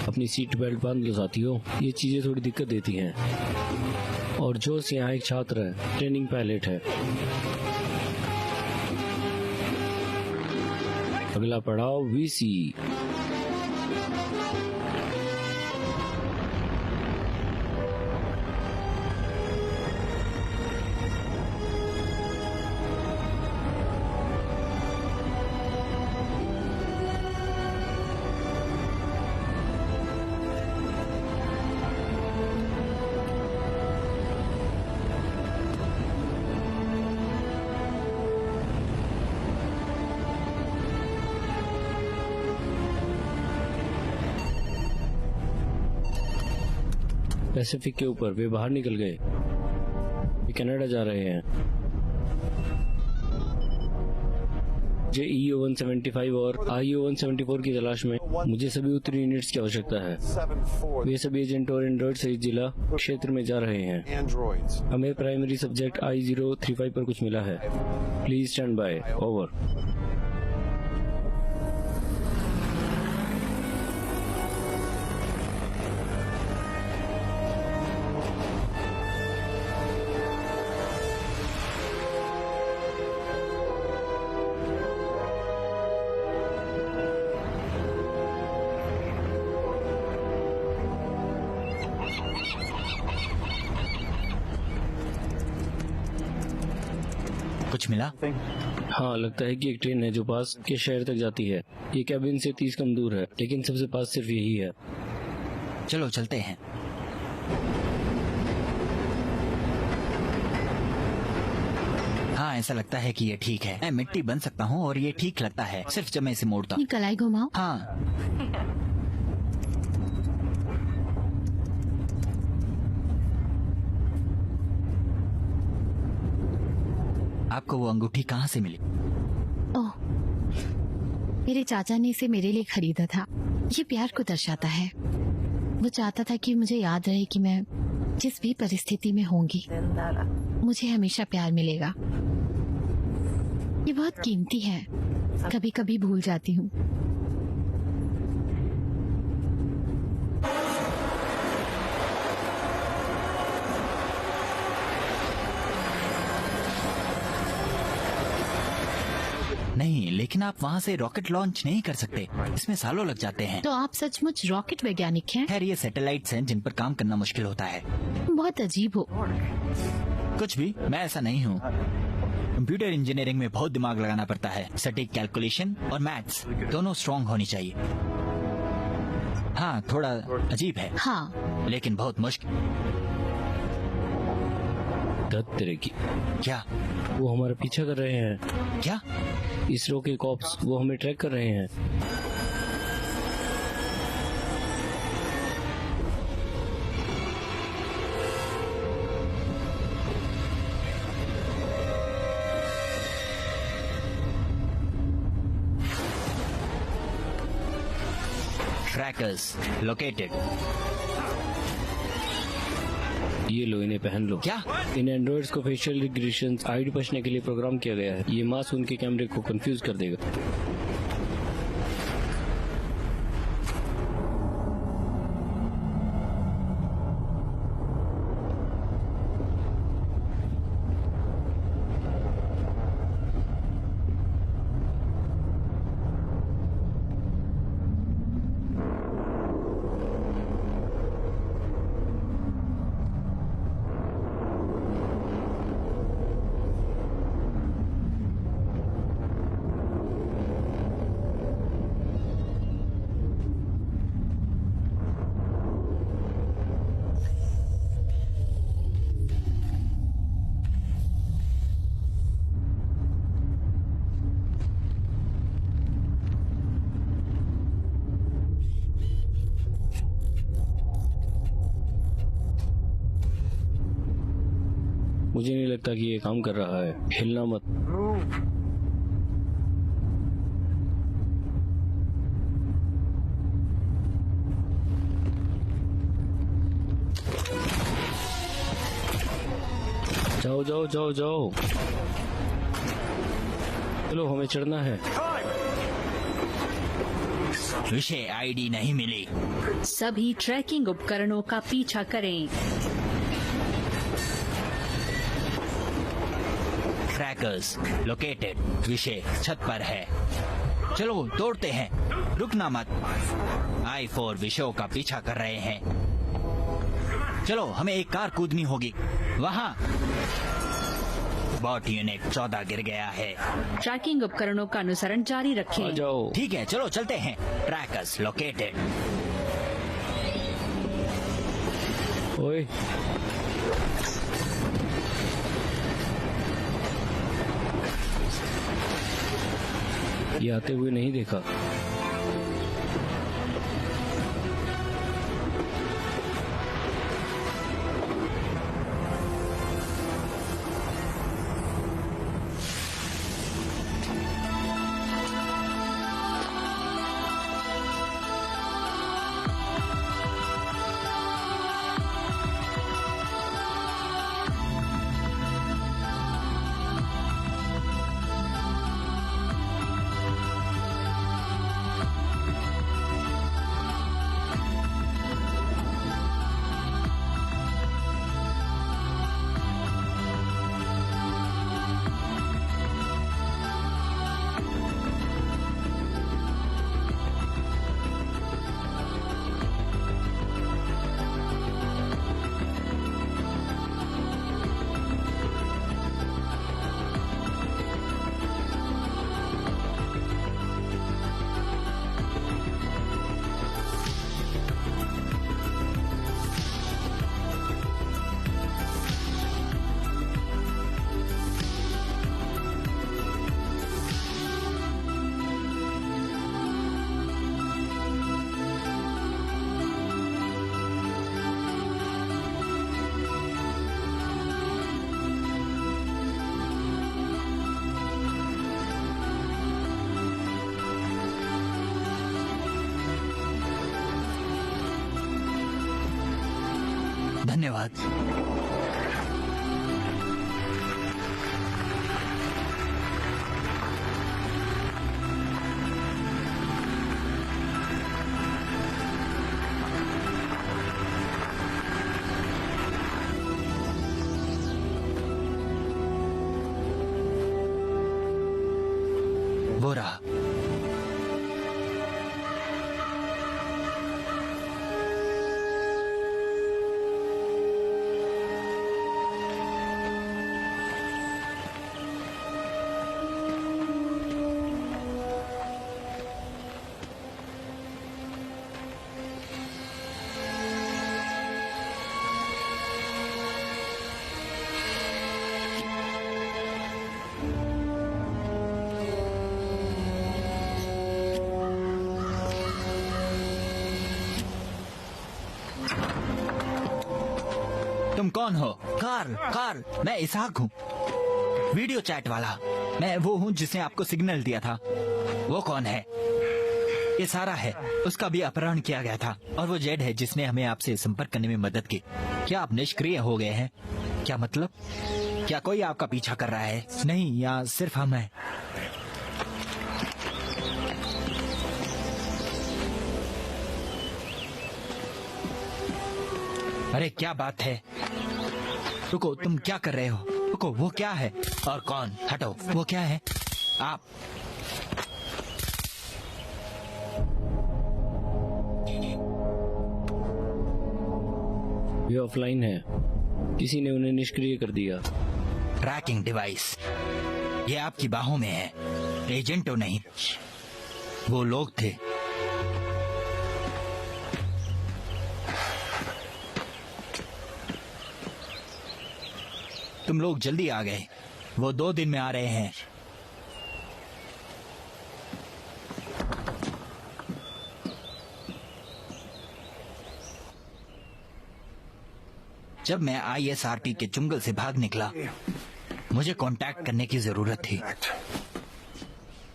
अपनी सीट बेल्ट बांध लो साथियों, ये चीजें थोड़ी दिक्कत देती हैं। और जोश यहाँ एक छात्र है, ट्रेनिंग पायलट है। अगला पड़ाव वीसी। पैसिफिक के ऊपर वे बाहर निकल गए, वे कनाडा जा रहे हैं। JEO 175 और IO 174 की तलाश में मुझे सभी उत्तरी यूनिट्स की आवश्यकता है। वे सभी एजेंट और एंड्रॉइड सहित जिला क्षेत्र में जा रहे हैं। हमें प्राइमरी सब्जेक्ट I-035 पर कुछ मिला है। Please stand by. ओवर। कुछ मिला? हाँ, लगता है कि एक ट्रेन है जो पास के शहर तक जाती है। ये कैबिन से 30 कम दूर है, लेकिन सबसे पास सिर्फ यही है। चलो चलते हैं। हाँ, ऐसा लगता है कि ये ठीक है। मैं मिट्टी बन सकता हूँ और ये ठीक लगता है, सिर्फ जब मैं इसे मोड़ता हूँ। कलाई घुमाओ। हाँ, आपको वो अंगूठी कहाँ से मिली? ओह, मेरे चाचा ने इसे मेरे लिए खरीदा था। ये प्यार को दर्शाता है। वो चाहता था कि मुझे याद रहे कि मैं जिस भी परिस्थिति में होंगी मुझे हमेशा प्यार मिलेगा। ये बहुत कीमती है, कभी कभी भूल जाती हूँ। नहीं, लेकिन आप वहाँ से रॉकेट लॉन्च नहीं कर सकते, इसमें सालों लग जाते हैं। तो आप सचमुच रॉकेट वैज्ञानिक हैं? खैर, ये सैटेलाइट्स हैं जिन पर काम करना मुश्किल होता है। बहुत अजीब हो। कुछ भी, मैं ऐसा नहीं हूँ। कंप्यूटर इंजीनियरिंग में बहुत दिमाग लगाना पड़ता है। सटीक कैलकुलेशन और मैथ्स दोनों स्ट्रॉन्ग होनी चाहिए। हाँ, थोड़ा अजीब है। हाँ, लेकिन बहुत मुश्किल। तरह की क्या? वो हमारा पीछा कर रहे हैं। क्या? इसरो के कॉप्स, वो हमें ट्रैक कर रहे हैं। Trackers located. ये लो, इन्हें पहन लो। क्या? इन एंड्रॉइड्स को फेशियल रिकग्निशन आईडी पछने के लिए प्रोग्राम किया गया है। ये मास्क उनके कैमरे को कंफ्यूज कर देगा। मुझे नहीं लगता कि ये काम कर रहा है। हिलना मत। जाओ जाओ जाओ जाओ, चलो हमें चढ़ना है। विषय आईडी नहीं मिली। सभी ट्रैकिंग उपकरणों का पीछा करें। Trackers located. विषय छत पर है। चलो दौड़ते हैं, रुकना मत। I-4 विषयों का पीछा कर रहे हैं। चलो हमें एक कार कूदनी होगी। वहाँ बॉट यूनिट 14 गिर गया है। ट्रैकिंग उपकरणों का अनुसरण जारी आ रखें। जाओ। ठीक है चलो चलते हैं। Trackers located. ओए, ये आते हुए नहीं देखा। धन्यवाद। वो रहा। तुम कौन हो? कार, मैं इसहाक हूँ, वीडियो चैट वाला। मैं वो हूँ जिसने आपको सिग्नल दिया था। वो कौन है? ये सारा है, उसका भी अपहरण किया गया था। और वो जेड है जिसने हमें आपसे संपर्क करने में मदद की। क्या आप निष्क्रिय हो गए हैं? क्या मतलब? क्या कोई आपका पीछा कर रहा है? नहीं, या सिर्फ हम हैं? अरे क्या बात है? रुको, तुम क्या कर रहे हो? रुको, वो क्या है? और कौन? हटो, वो क्या है? आप ये ऑफलाइन है, किसी ने उन्हें निष्क्रिय कर दिया। ट्रैकिंग डिवाइस ये आपकी बाहों में है। एजेंटो नहीं, वो लोग थे। तुम लोग जल्दी आ गए। वो 2 दिन में आ रहे हैं। जब मैं ISRP के चुंगल से भाग निकला, मुझे कांटेक्ट करने की जरूरत थी।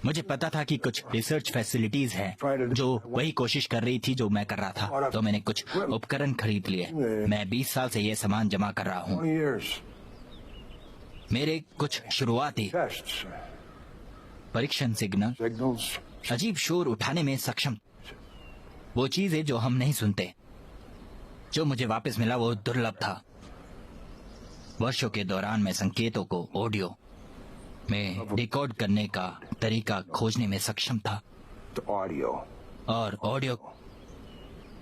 मुझे पता था कि कुछ रिसर्च फैसिलिटीज हैं जो वही कोशिश कर रही थी जो मैं कर रहा था, तो मैंने कुछ उपकरण खरीद लिए। मैं 20 साल से ये सामान जमा कर रहा हूँ। मेरे कुछ शुरुआती परीक्षण सिग्नल अजीब शोर उठाने में सक्षम, वो चीज है जो हम नहीं सुनते। जो मुझे वापस मिला वो दुर्लभ था। वर्षों के दौरान मैं संकेतों को ऑडियो में डिकोड करने का तरीका खोजने में सक्षम था, और ऑडियो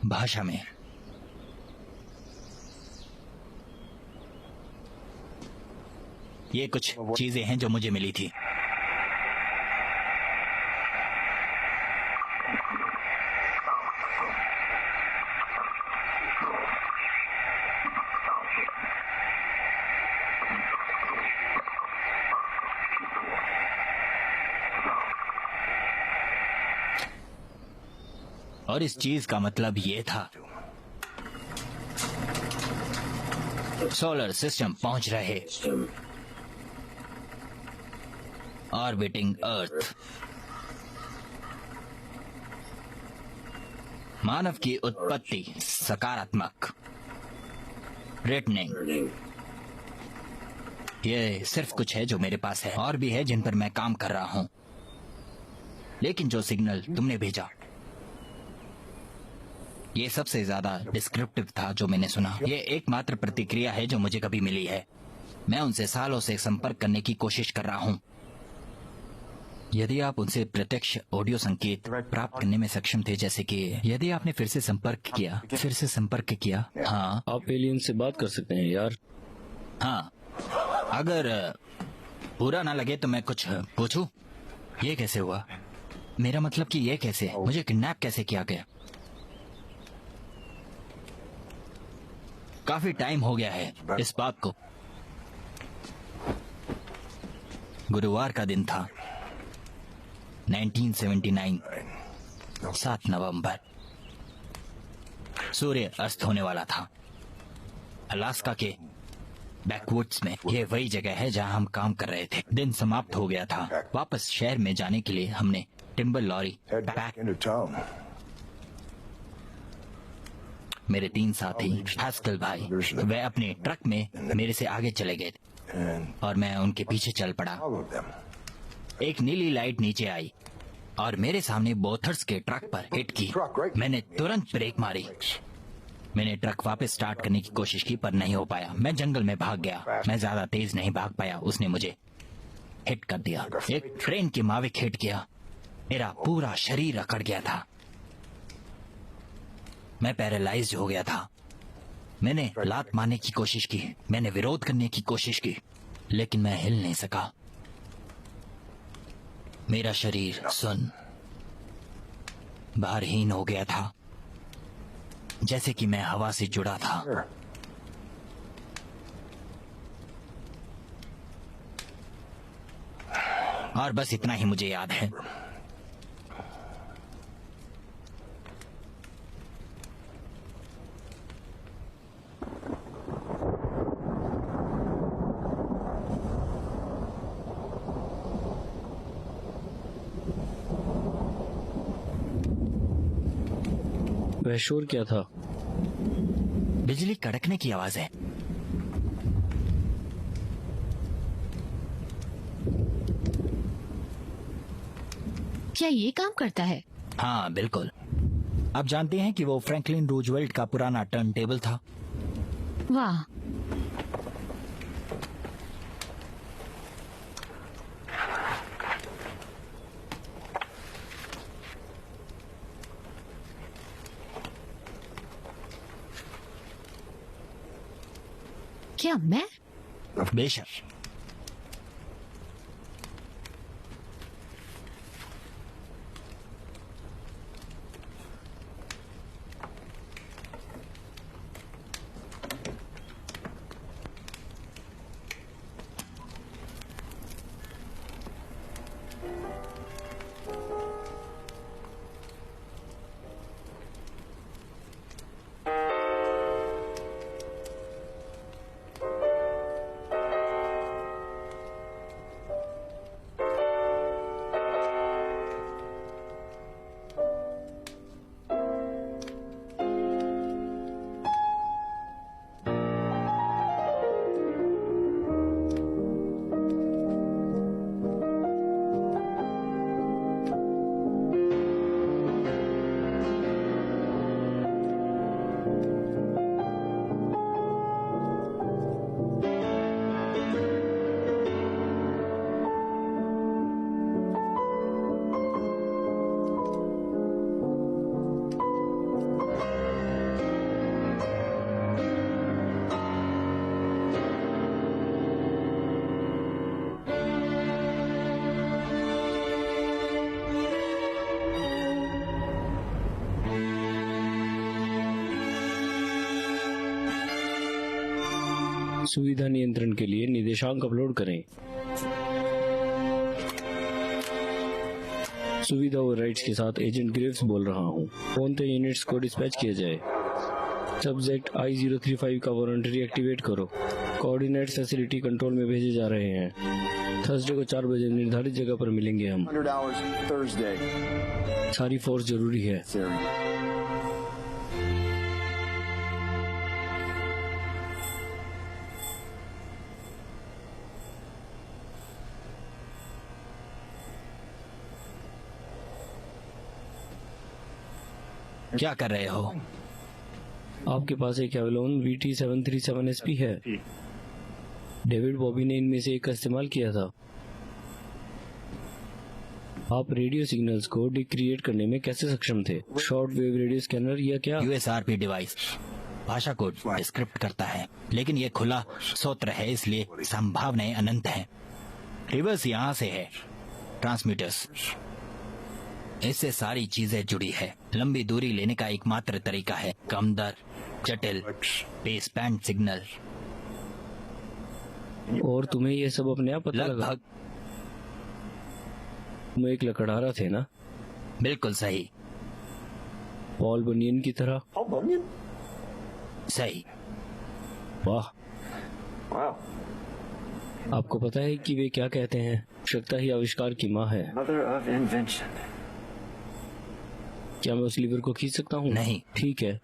भाषा में। ये कुछ चीजें हैं जो मुझे मिली थी। और इस चीज का मतलब ये था, सोलर सिस्टम पहुंच रहे, ऑर्बिटिंग अर्थ। मानव की उत्पत्ति सकारात्मक, रेटनिंग। ये सिर्फ कुछ है जो मेरे पास है, और भी है जिन पर मैं काम कर रहा हूं। लेकिन जो सिग्नल तुमने भेजा, ये सबसे ज्यादा डिस्क्रिप्टिव था जो मैंने सुना। ये एकमात्र प्रतिक्रिया है जो मुझे कभी मिली है। मैं उनसे सालों से संपर्क करने की कोशिश कर रहा हूँ। यदि आप उनसे प्रत्यक्ष ऑडियो संकेत प्राप्त करने में सक्षम थे, जैसे कि यदि आपने फिर से संपर्क किया। हाँ, आप एलियन से बात कर सकते हैं यार। हाँ, अगर बुरा ना लगे तो मैं कुछ पूछूं? ये कैसे हुआ? मेरा मतलब कि ये कैसे, मुझे किडनैप कैसे किया गया? काफी टाइम हो गया है इस बात को। गुरुवार का दिन था, 1979, 7 नवंबर। सूर्य अस्त होने वाला था। अलास्का के बैकवुड्स में ये वही जगह है जहां हम काम कर रहे थे। दिन समाप्त हो गया था। वापस शहर में जाने के लिए हमने टिम्बर लॉरी पैक। मेरे 3 साथी हैस्कल भाई, वे अपने ट्रक में मेरे से आगे चले गए और मैं उनके पीछे चल पड़ा। एक नीली लाइट नीचे आई और मेरे सामने बोथर्स के ट्रक पर हिट की। मैंने तुरंत ब्रेक मारी। मैंने ट्रक वापस स्टार्ट करने की कोशिश की पर नहीं हो पाया। मैं जंगल में भाग गया। मैं ज्यादा तेज नहीं भाग पाया। उसने मुझे हिट कर दिया। एक ट्रेन की माविक हिट किया। मेरा पूरा शरीर अकड़ गया था। मैं पैरालाइज्ड हो गया था। मैंने लात मारने की कोशिश की, मैंने विरोध करने की कोशिश की, लेकिन मैं हिल नहीं सका। मेरा शरीर सुन्न, भारहीन हो गया था, जैसे कि मैं हवा से जुड़ा था। और बस इतना ही मुझे याद है। वह शोर क्या था? बिजली कड़कने की आवाज है। क्या ये काम करता है? हाँ बिल्कुल। आप जानते हैं कि वो फ्रैंकलिन रूजवेल्ट का पुराना टर्न टेबल था। वाह, क्या मैं? बेशक। सुविधा नियंत्रण के लिए निर्देशांक अपलोड करें। सुविधा ओवरराइड्स के साथ एजेंट ग्रेव्स बोल रहा हूँ। फोन पे यूनिट्स को डिस्पैच किया जाए। सब्जेक्ट I-035 का वारंटी एक्टिवेट करो। कोऑर्डिनेट फैसिलिटी कंट्रोल में भेजे जा रहे हैं। थर्सडे को 4 बजे निर्धारित जगह पर मिलेंगे हम। 100 hours Thursday. सारी फोर्स जरूरी है। Theory. क्या कर रहे हो? आपके पास एक एवलॉन VT-737 SP है। डेविड बॉबी ने इनमें से एक का इस्तेमाल किया था। आप रेडियो सिग्नल्स को डिक्रिएट करने में कैसे सक्षम थे? शॉर्ट वेव रेडियो स्कैनर या क्या? USRP डिवाइस भाषा को डिस्क्रिप्ट करता है, लेकिन ये खुला स्रोत है, इसलिए संभावनाएं अनंत हैं। रिवर्स यहाँ से है, ट्रांसमीटर्स, इससे सारी चीजें जुड़ी है। लंबी दूरी लेने का एकमात्र तरीका है कम दर, जटिल बेस बैंड सिग्नल। और तुम्हें ये सब अपने आप पता लगा? लगभग। तुम एक लकड़हारा थे ना? बिल्कुल सही। पॉल बनियन की तरह? Paul Bunyan? सही। वाह। Wow. आपको पता है कि वे क्या कहते हैं? आवश्यकता ही आविष्कार की माँ है। Mother of invention. क्या मैं उस लीवर को खींच सकता हूँ? नहीं। ठीक है।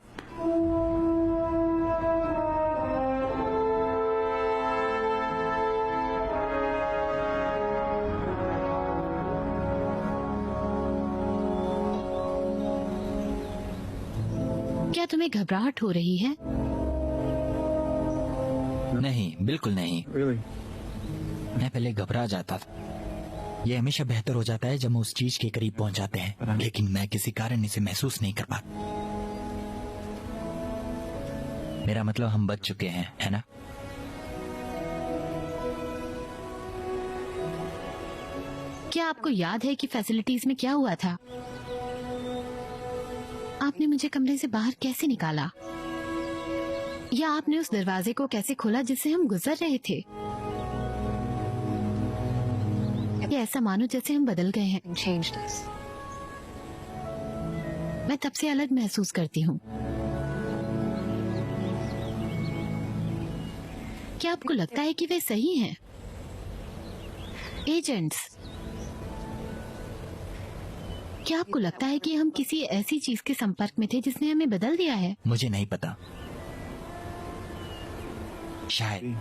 क्या तुम्हें घबराहट हो रही है? नहीं, बिल्कुल नहीं। Really? मैं पहले घबरा जाता था। ये हमेशा बेहतर हो जाता है जब हम उस चीज के करीब पहुंच जाते हैं, लेकिन मैं किसी कारण इसे महसूस नहीं कर पाता। मेरा मतलब हम बच चुके हैं, है ना? क्या आपको याद है कि फैसिलिटीज में क्या हुआ था? आपने मुझे कमरे से बाहर कैसे निकाला? या आपने उस दरवाजे को कैसे खोला जिससे हम गुजर रहे थे? ये ऐसा मानो जैसे हम बदल गए हैं। मैं तब से अलग महसूस करती हूँ। क्या आपको लगता है कि वे सही हैं? एजेंट्स, क्या आपको लगता है कि हम किसी ऐसी चीज के संपर्क में थे जिसने हमें बदल दिया है? मुझे नहीं पता, शायद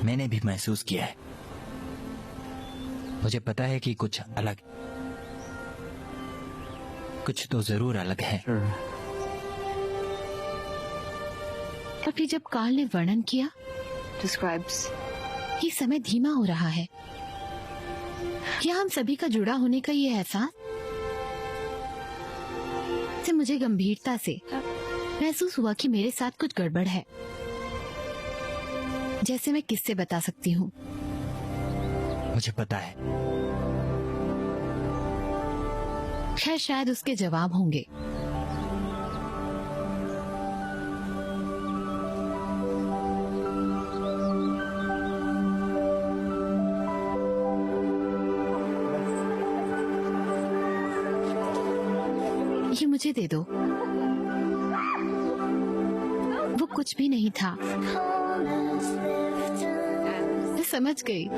मैंने भी महसूस किया है। मुझे पता है कि कुछ अलग, कुछ तो जरूर अलग है। Sure. और फिर जब कार्ल ने वर्णन किया, ये समय धीमा हो रहा है, क्या हम सभी का जुड़ा होने का ये एहसास से मुझे गंभीरता से महसूस हुआ कि मेरे साथ कुछ गड़बड़ है। जैसे मैं किससे बता सकती हूँ? मुझे पता है। खैर, शायद उसके जवाब होंगे। ये मुझे दे दो। वो कुछ भी नहीं था। मैं समझ गई।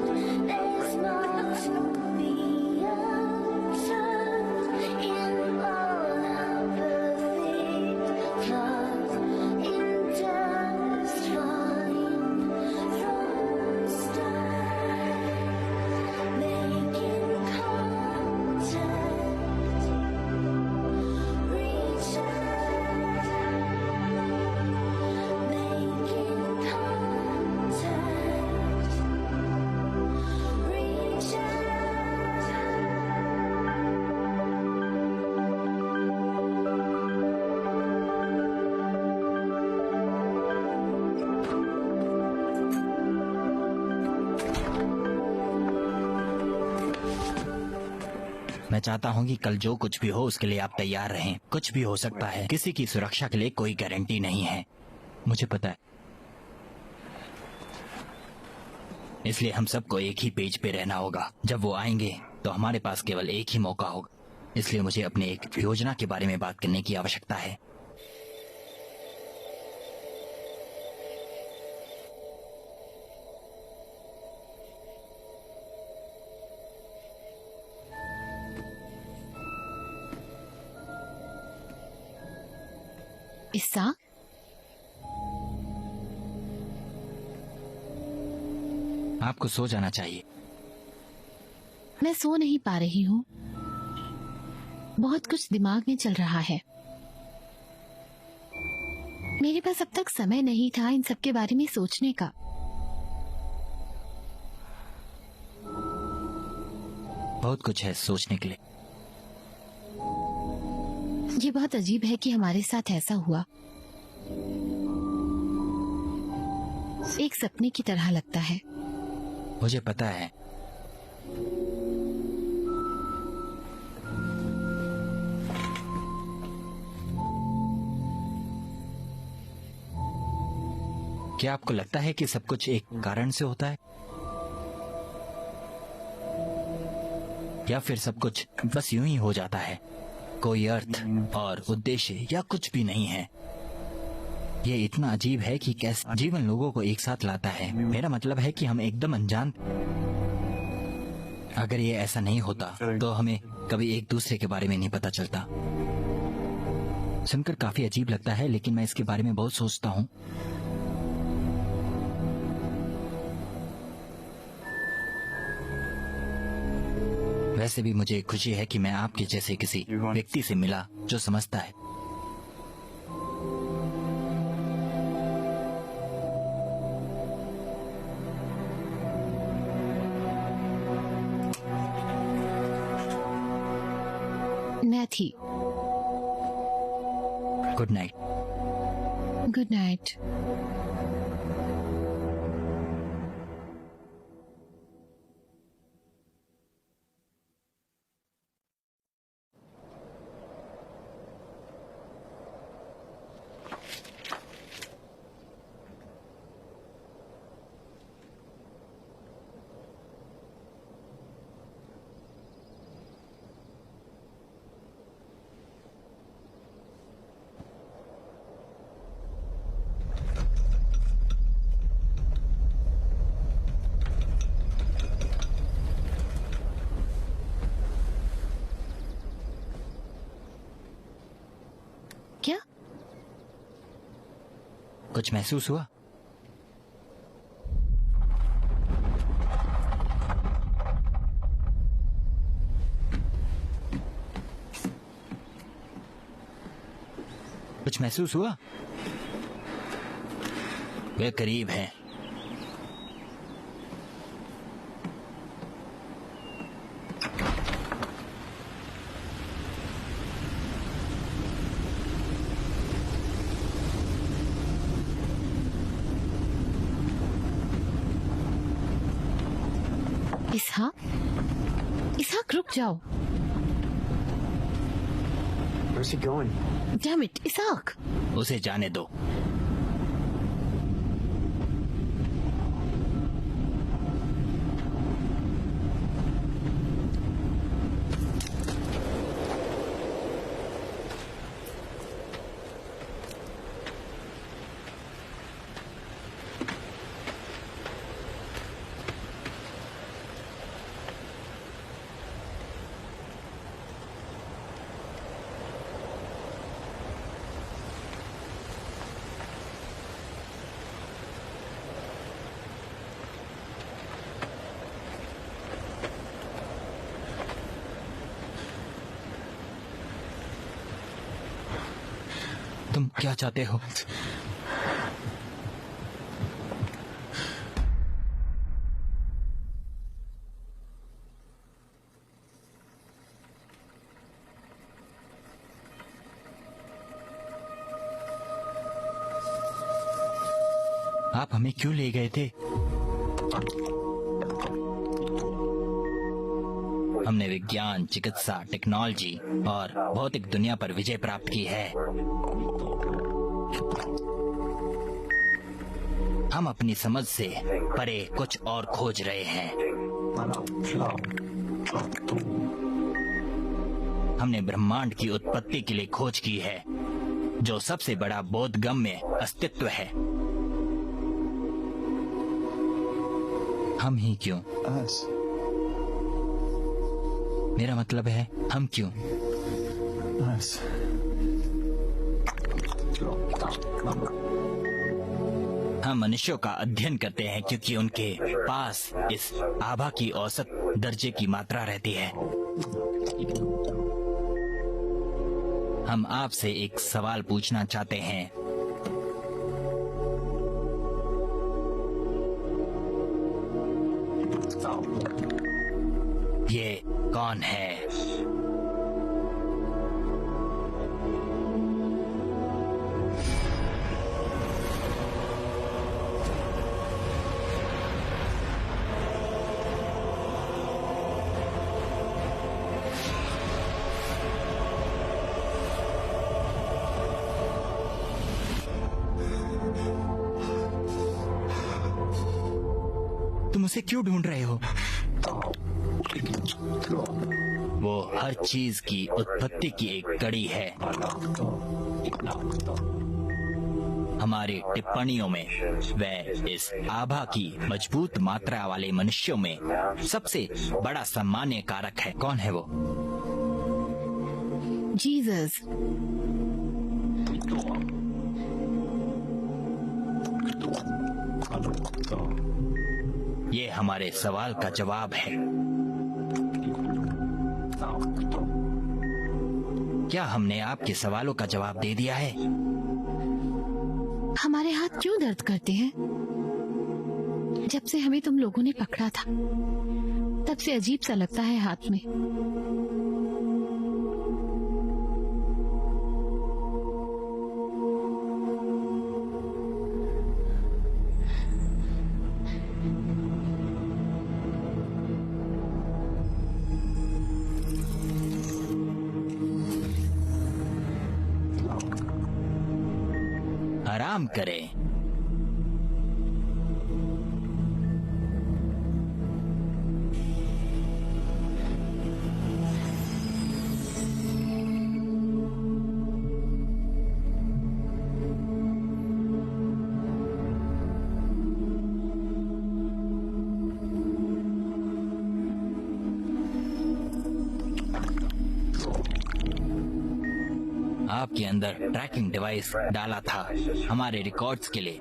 मैं चाहता हूँ कि कल जो कुछ भी हो उसके लिए आप तैयार रहें। कुछ भी हो सकता है, किसी की सुरक्षा के लिए कोई गारंटी नहीं है। मुझे पता है, इसलिए हम सबको एक ही पेज पे रहना होगा। जब वो आएंगे तो हमारे पास केवल एक ही मौका होगा, इसलिए मुझे अपने एक योजना के बारे में बात करने की आवश्यकता है। इसहाक, आपको सो जाना चाहिए। मैं सो नहीं पा रही हूँ। बहुत कुछ दिमाग में चल रहा है। मेरे पास अब तक समय नहीं था इन सब के बारे में सोचने का। बहुत कुछ है सोचने के लिए। ये बहुत अजीब है कि हमारे साथ ऐसा हुआ। एक सपने की तरह लगता है। मुझे पता है, क्या आपको लगता है कि सब कुछ एक कारण से होता है, या फिर सब कुछ बस यूं ही हो जाता है? कोई अर्थ और उद्देश्य या कुछ भी नहीं है। ये इतना अजीब है कि कैसे जीवन लोगों को एक साथ लाता है। मेरा मतलब है कि हम एकदम अनजान। अगर ये ऐसा नहीं होता तो हमें कभी एक दूसरे के बारे में नहीं पता चलता। सुनकर काफी अजीब लगता है, लेकिन मैं इसके बारे में बहुत सोचता हूँ। वैसे भी मुझे खुशी है कि मैं आपके जैसे किसी व्यक्ति से मिला जो समझता है। मैं थी। Good night. Good night. क्या? कुछ महसूस हुआ? कुछ महसूस हुआ? वे करीब हैं। इसहाक, रुक जाओ। Where's he going? Damn it, इसहाक। उसे जाने दो। तुम क्या चाहते हो? आप हमें क्यों ले गए थे? हमने विज्ञान, चिकित्सा, टेक्नोलॉजी और भौतिक दुनिया पर विजय प्राप्त की है। हम अपनी समझ से परे कुछ और खोज रहे हैं। हमने ब्रह्मांड की उत्पत्ति के लिए खोज की है, जो सबसे बड़ा बोधगम्य अस्तित्व है। हम ही क्यों? मेरा मतलब है हम क्यों? हम मनुष्यों का अध्ययन करते हैं क्योंकि उनके पास इस आभा की औसत दर्जे की मात्रा रहती है। हम आपसे एक सवाल पूछना चाहते हैं। ये कौन है? तुम उसे क्यों ढूंढ रहे हो? वो हर चीज की उत्पत्ति की एक कड़ी है। हमारी टिप्पणियों में वह इस आभा की मजबूत मात्रा वाले मनुष्यों में सबसे बड़ा सामान्य कारक है। कौन है वो? जीसस। ये हमारे सवाल का जवाब है। क्या हमने आपके सवालों का जवाब दे दिया है? हमारे हाथ क्यों दर्द करते हैं? जब से हमें तुम लोगों ने पकड़ा था, तब से अजीब सा लगता है हाथ में। आराम करें। आपके अंदर ट्रैकिंग डिवाइस डाला था हमारे रिकॉर्ड्स के लिए।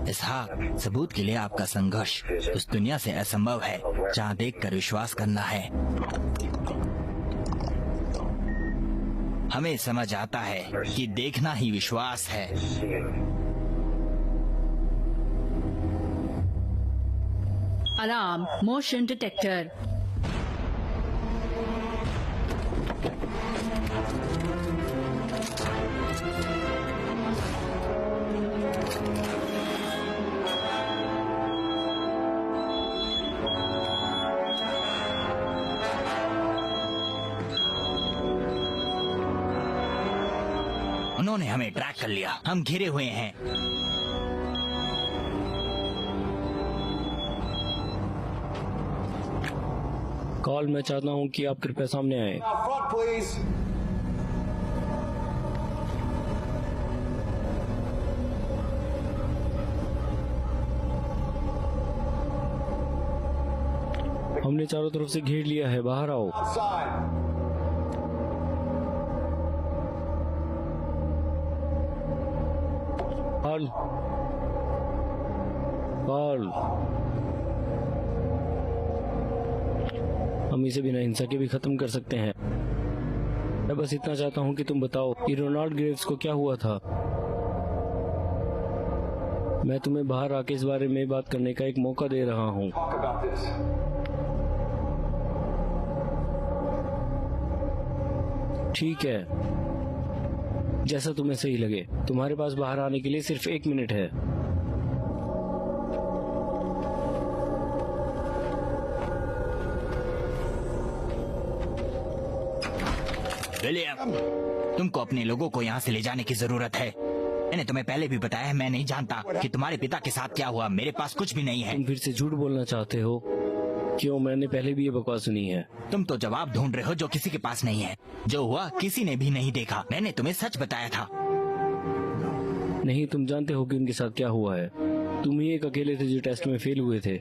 इसहाक, सबूत के लिए आपका संघर्ष उस दुनिया से असंभव है जहाँ देखकर विश्वास करना है। हमें समझ आता है कि देखना ही विश्वास है। Alarm, motion detector. उन्होंने हमें ट्रैक कर लिया। हम घिरे हुए हैं। कॉल, मैं चाहता हूँ कि आप कृपया सामने आए। Front, please. हमने चारों तरफ से घेर लिया है, बाहर आओ। Outside. Call, call. हम इसे बिना हिंसा के भी खत्म कर सकते हैं। मैं बस इतना चाहता हूँ कि तुम बताओ कि रोनाल्ड ग्रेव्स को क्या हुआ था। मैं तुम्हें बाहर आके इस बारे में बात करने का एक मौका दे रहा हूँ। Talk about this. ठीक है, जैसा तुम्हें सही लगे। तुम्हारे पास बाहर आने के लिए सिर्फ 1 मिनट है। विलियम, तुमको अपने लोगों को यहाँ से ले जाने की जरूरत है। मैंने तुम्हें पहले भी बताया है, मैं नहीं जानता कि तुम्हारे पिता के साथ क्या हुआ। मेरे पास कुछ भी नहीं है। तुम फिर से झूठ बोलना चाहते हो? क्यों? मैंने पहले भी ये बकवास सुनी है। तुम तो जवाब ढूंढ रहे हो जो किसी के पास नहीं है। जो हुआ किसी ने भी नहीं देखा। मैंने तुम्हें सच बताया था। नहीं, तुम जानते हो कि उनके साथ क्या हुआ है। तुम ही एक अकेले थे जो टेस्ट में फेल हुए थे।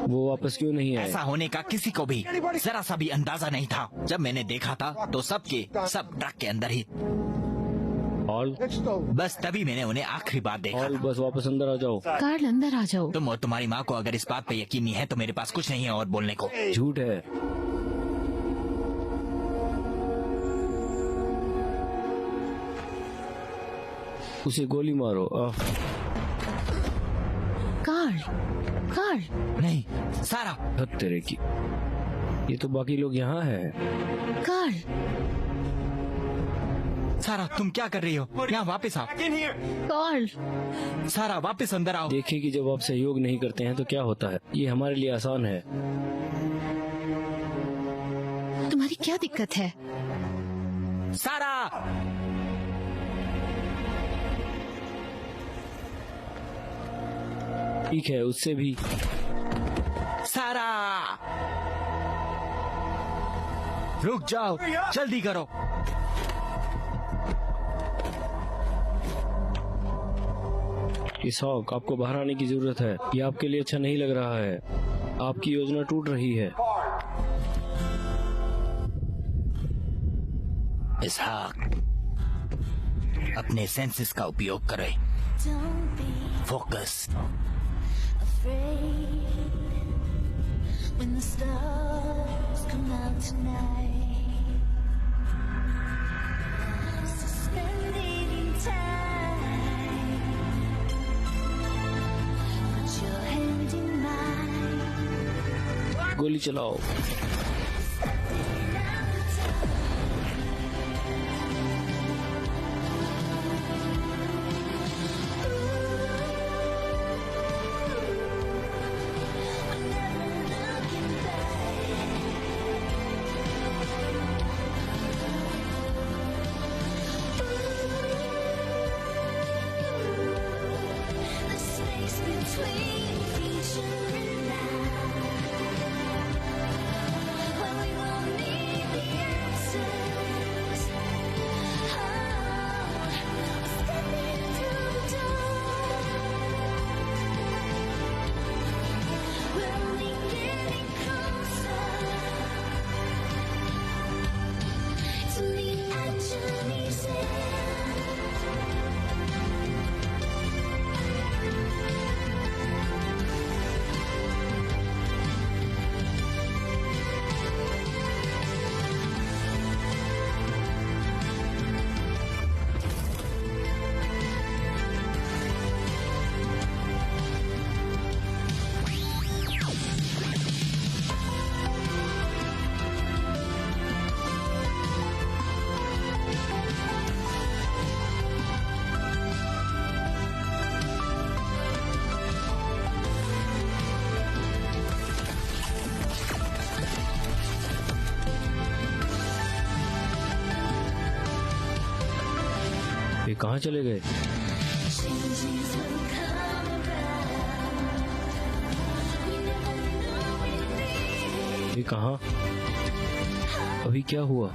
वो वापस क्यों नहीं आए? ऐसा होने का किसी को भी जरा सा भी अंदाजा नहीं था। जब मैंने देखा था तो सब ट्रक के अंदर ही। ऑल बस तभी मैंने उन्हें आखिरी बार देखा। ऑल बस वापस अंदर आ जाओ। कार्ल अंदर आ जाओ। तुम और तुम्हारी माँ को अगर इस बात पे यकीन नहीं है तो मेरे पास कुछ नहीं है और बोलने को। झूठ है। उसे गोली मारो। कार्ल नहीं सारा। हद तेरे की, ये तो बाकी लोग यहाँ हैं। कार्ल सारा तुम क्या कर रही हो? यहाँ वापस आओ। कार्ल सारा वापस अंदर आओ। देखिए कि जब आप सहयोग नहीं करते हैं तो क्या होता है। ये हमारे लिए आसान है। तुम्हारी क्या दिक्कत है? सारा ठीक है, उससे भी। सारा रुक जाओ, जल्दी करो। इसहाक, आपको बाहर आने की जरूरत है। ये आपके लिए अच्छा नहीं लग रहा है। आपकी योजना टूट रही है। इसहाक, अपने सेंसेस का उपयोग करें। Focus. When the stars come out tonight, suspended in time, put your hand in mine. गोली चलाओ। ये कहाँ चले गए? ये कहाँ? अभी क्या हुआ?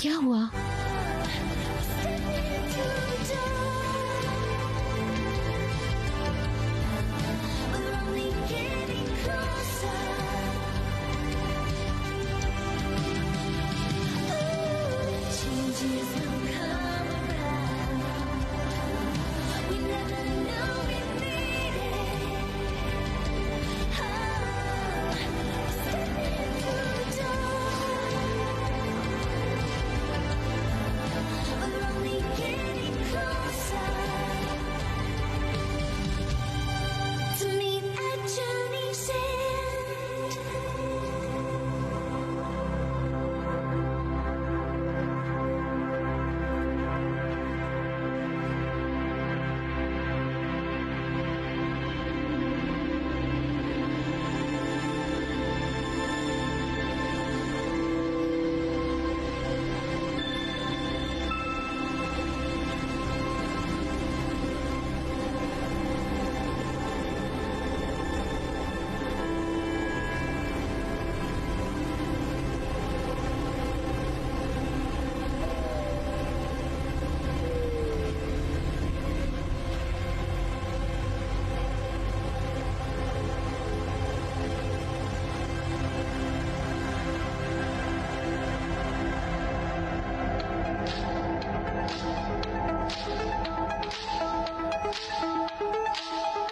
क्या हुआ?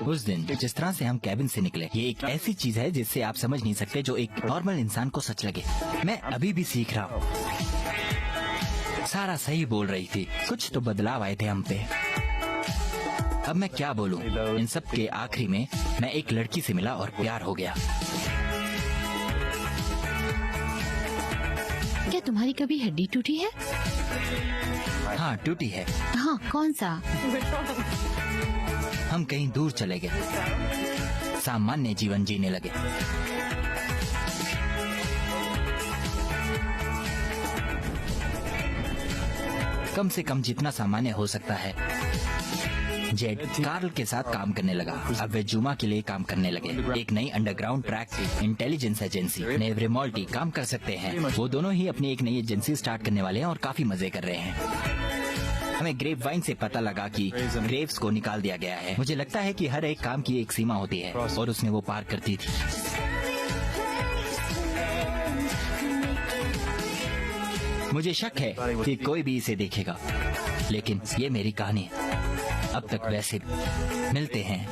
उस दिन जिस तरह से हम कैबिन से निकले, ये एक ऐसी चीज है जिससे आप समझ नहीं सकते, जो एक नॉर्मल इंसान को सच लगे। मैं अभी भी सीख रहा हूँ। सारा सही बोल रही थी, कुछ तो बदलाव आए थे हम पे। अब मैं क्या बोलूं? इन सब के आखिरी में मैं एक लड़की से मिला और प्यार हो गया। क्या तुम्हारी कभी हड्डी टूटी है? हाँ, टूटी है। हाँ, कौन सा? हम कहीं दूर चले गए, सामान्य जीवन जीने लगे। कम से कम जितना सामान्य हो सकता है। जेड कार्ल के साथ काम करने लगा। अब वे जुमा के लिए काम करने लगे। एक नई अंडरग्राउंड ट्रैक इंटेलिजेंस एजेंसी नेवरेमोल्टी काम कर सकते हैं। वो दोनों ही अपनी एक नई एजेंसी स्टार्ट करने वाले हैं और काफी मजे कर रहे हैं। हमें ग्रेप वाइन से पता लगा कि ग्रेव्स को निकाल दिया गया है। मुझे लगता है कि हर एक काम की एक सीमा होती है और उसने वो पार कर दी थी। मुझे शक है कि कोई भी इसे देखेगा, लेकिन ये मेरी कहानी है। अब तक वैसे मिलते हैं।